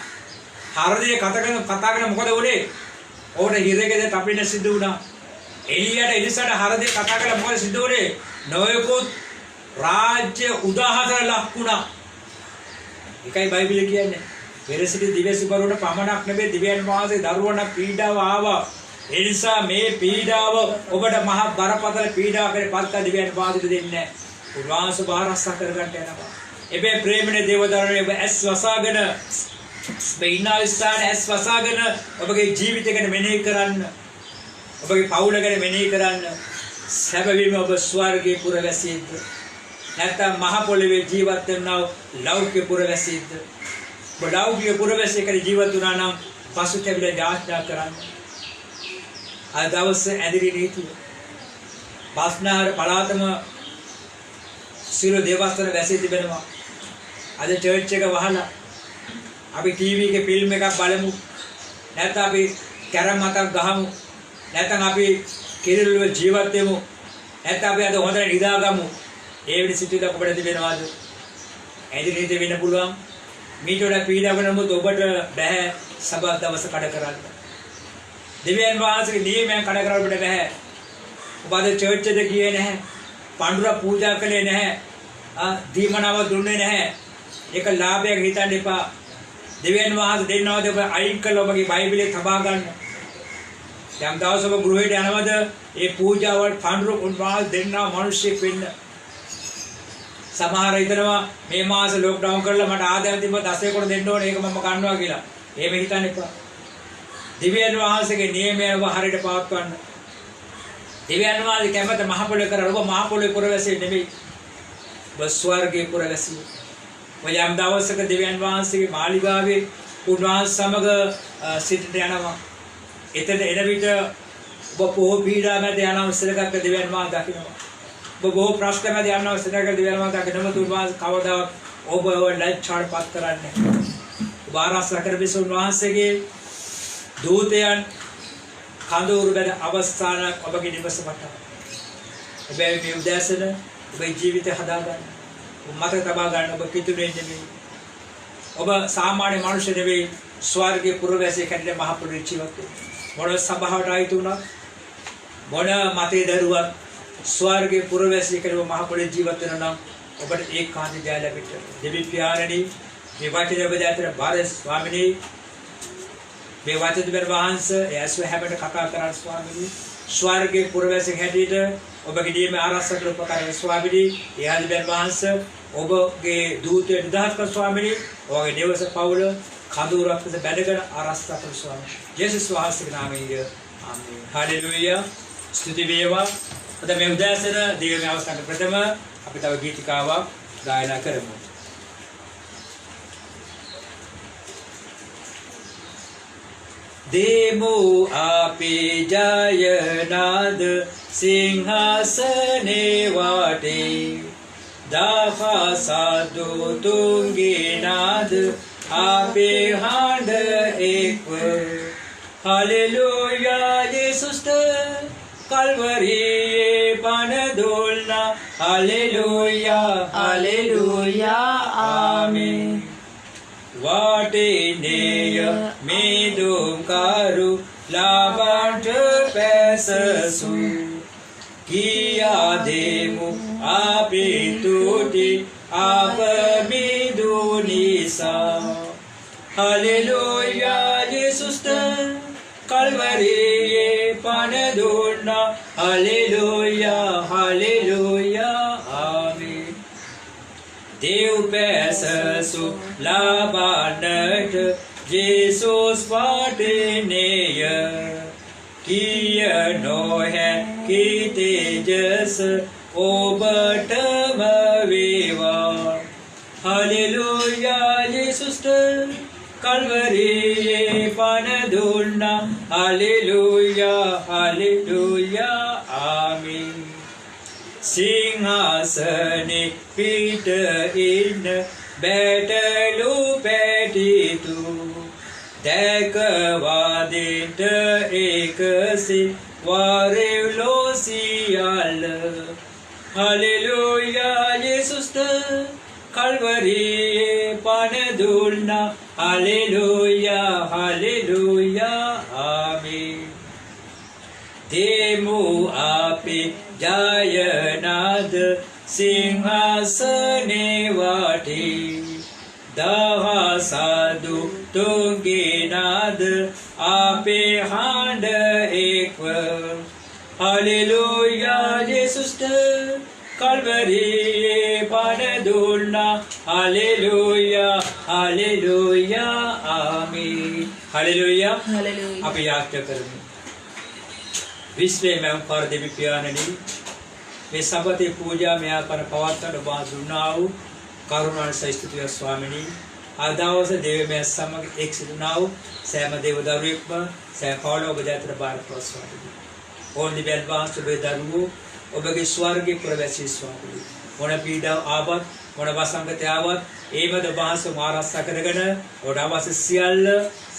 හරිදේ කතා කරන මොකද උනේ? ඔබට හිරේකද තපින්න සිදු වුණා. එළියට එලිසට හරිදේ කතා කරලා මොකද සිදු වුනේ? නොයෙකුත් රාජ්‍ය උදාහරණ ලක්ුණා. ඒකයි බයිබලයේ කියන්නේ. පෙරසිට දිවසිවරුන්ට පමණක් නෙවෙයි දිව්‍යන් වහන්සේ දරුවන්ට පීඩාව ආවා. ඒ නිසා මේ පීඩාව ඔබට මහ බරපතල පීඩාවකට පත්ක දිව්‍යන් වහන්සේට දෙන්නේ නැහැ. උන්වහන්සේ බාරස්සා කරගන්න යනවා. එබේ ප්‍රේමනේ දේවදරුවනේ ඔබ ඇස් වසාගෙන ස්පේනාල්ස්ථාන ඇස් වසාගෙන ඔබගේ ජීවිතය ගැන මෙනෙහි කරන්න. ඔබගේ පවුල ගැන මෙනෙහි කරන්න. සැබවින්ම ඔබ ස්වර්ගයේ පුරවැසියෙක්ද? නැත්නම් මහ පොළවේ ජීවත් වෙනා ලෞකික පුරවැසියෙක්ද? ඔබ ලෞකික පුරවැසියෙක් ජීවත් වුණා නම් පසුතැවිලා යාඥා කරන්න. අද දවසේ ඇදිරි නීතිය බස්නාහර පළාතම සිර දේවස්තන වැසී තිබෙනවා. අද චර්ච් එක වහලා අපි ටීවී එකේ ෆිල්ම් එකක් බලමු. නැත්නම් අපි කැරම් මතක් ගහමු. නැත්නම් අපි කිරිල්ව ජීවත් වෙමු. නැත්නම් අපි අද හොඳට නිදාගමු. ඒ වෙලෙ සිටිද ඔබට තිබෙනවාද? ඇදිරි නීතිය වෙන්න පුළුවන්. මීට වඩා පීඩා වෙනමුත් ඔබට බෑ සබත් දවස කඩ කරන්න. දෙවියන් වහන්සේගේ නියමයන් කඩ කරන්න ඔබට බෑ. ඔබ අද චර්ච් එකට ගියේ නැහැ. පඬුරා පූජා කළේ නැහැ. දීමනාව දුන්නේ නැහැ. ඒක ලාභයක් හිතන්න එපා. දෙවියන් වහන්සේ දෙන්නවද ඔබ අයින් කළා ඔබගේ බයිබලයේ තබා ගන්න. යම් දවසක ඔබ ගෘහයට යනවද ඒ පූජාවල් පඬුරු උන්වහන්සේ දෙන්නා මිනිස්සෙක් වෙන්න. සමහර හිතනවා මේ මාස ලොක්ඩවුන් කරලා මට ආදායම් තිබ්බ 10 කොට දෙන්න ඕනේ ඒක මම ගන්නවා කියලා. එහෙම හිතන්න එපා. දෙවියන් වහන්සේගේ නියමයව හරියට පවත්වන්න. දෙවියන් වහන්සේ කැමත මහ පොළොවේ කරලා ඔබ මහ පොළොවේ පුරවැසියෙක් නෙමෙයි. ඔබ ස්වර්ගයේ පුරවැසියෙක්. ඔය යම් දවසක දෙවියන් වහන්සේගේ මාලිගාවේ උන්වහන්සේ සමග සිටිට යනවා. එතන එන විට ඔබ පොහොය පීඩා මැද යනවා ඉස්සරකට දෙවියන් වහන්සේ දකිනවා. ඔබ බොහෝ ප්‍රශ්න මැද යනවා ඉස්සරකට දෙවියන් වහන්සේ දකිනම උන්වහන්සේ කවදාවත් ඔබ ලැජ්ජාටපත් කරන්නේ නැහැ. ඔබ ආරක්ෂා කරපිස උන්වහන්සේගේ දූතයන් කඳවුරු බැද අවස්ථානක් ඔබගේ නිවස වටා. හැබැයි මේ උදෑසන ඔබේ ජීවිතය හදාගන්න. ඔබ මතක තබා ගන්න ඔබ කිතුනේ නෙමෙයි. ඔබ සාමාන්‍ය මනුෂ්‍ය නෙවෙයි. ස්වර්ගයේ පුරවැසියෙක් හැටියට මහ පොළොවේ ජීවත් වෙන. මොන සභාවට ආයිතු වුණා මොන මතේ දරුවක් ස්වර්ගයේ පුරවැසියෙක් හැටියට මහ පොළොවේ ජීවත් වෙනවා නම් ඔබට ඒකාන්ත ජය ලැබෙන්න. දෙවි පියාණනි මේ වචනේ ඔබ දැතර බාර ස්වාමිනේ මේ වචන දෙවියන් වහන්සේ ඇස්ව හැමකට කතා කරන ස්වාමීනි ස්වර්ගයේ පුරවැසියෙක් හැටියට ඔබගේ නියම ආරක්ෂා කළ උපකාරක ස්වාමීනි ඒ දෙවියන් වහන්සේ ඔබගේ දූතය නිදහස් කර ස්වාමීනි ඔබගේ නිවස පවුල කඳුරක් ලෙස බැඳගෙන ආරක්ෂා කර ස්වාමීනි යේසුස් වහන්සේගේ නාමයෙන් ආමේන් හalleluya ස්තුති වේවා. අද මේ උදෑසන දිව්‍ය අවස්ථාවේ ප්‍රථම අපි තව ගීතිකාවක් ගායනා කරමු. देमो आपे जयनाद सिंहासने वाटे दाफा साधु तुंगे नाद आपे हांड एक हालेलुया यीशुस कल्वरी पान दोलना हालेलुया हालेलुया आमीन. वाटेनेय मेदुम कारू लाबांट पैससु किया देमु आपे तोटे आप मिदुनिसा हालेलुया यीशुस कल्वरी पान दोलना हालेलुया हालेलुया आमीन. देव पैससु लाबानट Jesus वाटेनेय कियनो है कि तेजस ओबटम वेवा हालेलुया यीशुस कल्वरी पान दोलना हालेलुया हालेलुया आमीन. सिंहासने पीठ इन बैठलु पैठितु देखवादित एक से वारेवलो सियाल हालेलुया यीशुस कल्वरी पान दोलना हालेलुया हालेलुया आमीन. देमो आपे जयनाद सिंहासने वाटे දහ සාදු තුන්ගේ නාද අපේ හඬ එක්ව හලෙලූයා ජේසුස්ට කල්වරියේ පණ දුන්නා හලෙලූයා හලෙලූයා ආමේන් හලෙලූයා Hallelujah. අපි යාඥා කරමු විශ්වයේ මෞපර දෙවි පියාණනි මේ සබතේ පූජා මෙයා කර පවත්වන ඔබ දුන්නා වූ කරුණාන් සහිතව ස්වාමිනී අද දවසේ දෙවියන් සමග එක්සිතුනා වූ සෑම දේව දරුවෙක්ම සෑම පවුල ඔබ දැතර බාර ප්‍රස්වාමිනී ඕන් දිවැල් වාස ඔබේ දරුවෝ ඔබගේ ස්වර්ගයේ ප්‍රවැසී ස්වාමිනී මොන පීඩාව ආවත් මොන වසංගතය ආවත් ඒමද වාස මාරස්සා කරගෙන ඔබ අවශ්‍ය සියල්ල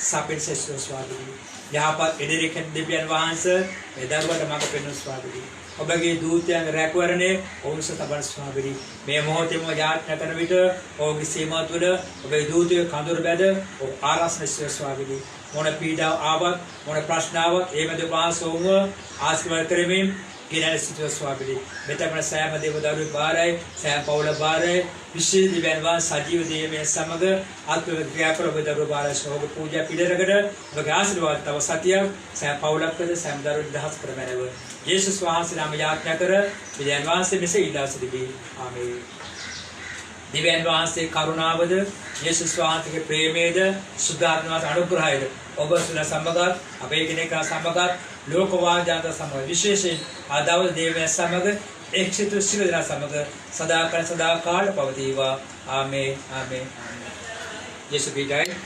සපිට සෙස්ව ස්වාමිනී යහපත් එදිරිකන් දෙවියන් වහන්සේ මේ දරුවට මඟ පෙන්වන ස්වාමිනී ඔබගේ දූතයන් රැකවරණය ඔවුන්ස තබන ස්වාමිනී මේ මොහොතේම යාඥා කරන විට ඔබගේ සීමා තුළ ඔබේ දූතයෝ කඳුර බැද ඔබ ආරක්ෂා ස්වාමිනී මොන පීඩාව ආවත් මොන ප්‍රශ්න ආවත් ඒමද වාසෝම ආශිර්වාද කරමින් කිරණ සිටු ස්වාමිනී මෙතන සෑම දේව දරුවෙක් බාරයි සෑම පවුල බාරයි විශේෂ දිව්‍යන් වාස සජීව දේවයන් සමග ආත්ම ක්‍රියා කර ඔබ දරුවෝ බාරයි සෝග පූජා පිළිරකට ඔබගේ ආශිර්වාද තව සතියක් සෑම පවුලකද සෑම දරුවෙක් දහස් කරමැනව යේසුස් වහන්සේ නම යාඥා කර දිව්‍යන් වහන්සේ මෙසේ ඉල්ලා සිටිමි ආමේන් දිව්‍යන් වහන්සේ කරුණාවද යේසුස් වහන්සේගේ ප්‍රේමයේද සුද්ධාත්මවත් අනුග්‍රහයද ඔබ සුන සමගත් අපේ කෙනෙක් සමගත් ලෝකවාදයට සමග විශේෂයෙන් ආදවල් දේවයන් සමග එක්සිත සිල් දනා සමග සදාකාල පවතිවා ආමේන් ආමේන් ආමේන් යේසු පිටයි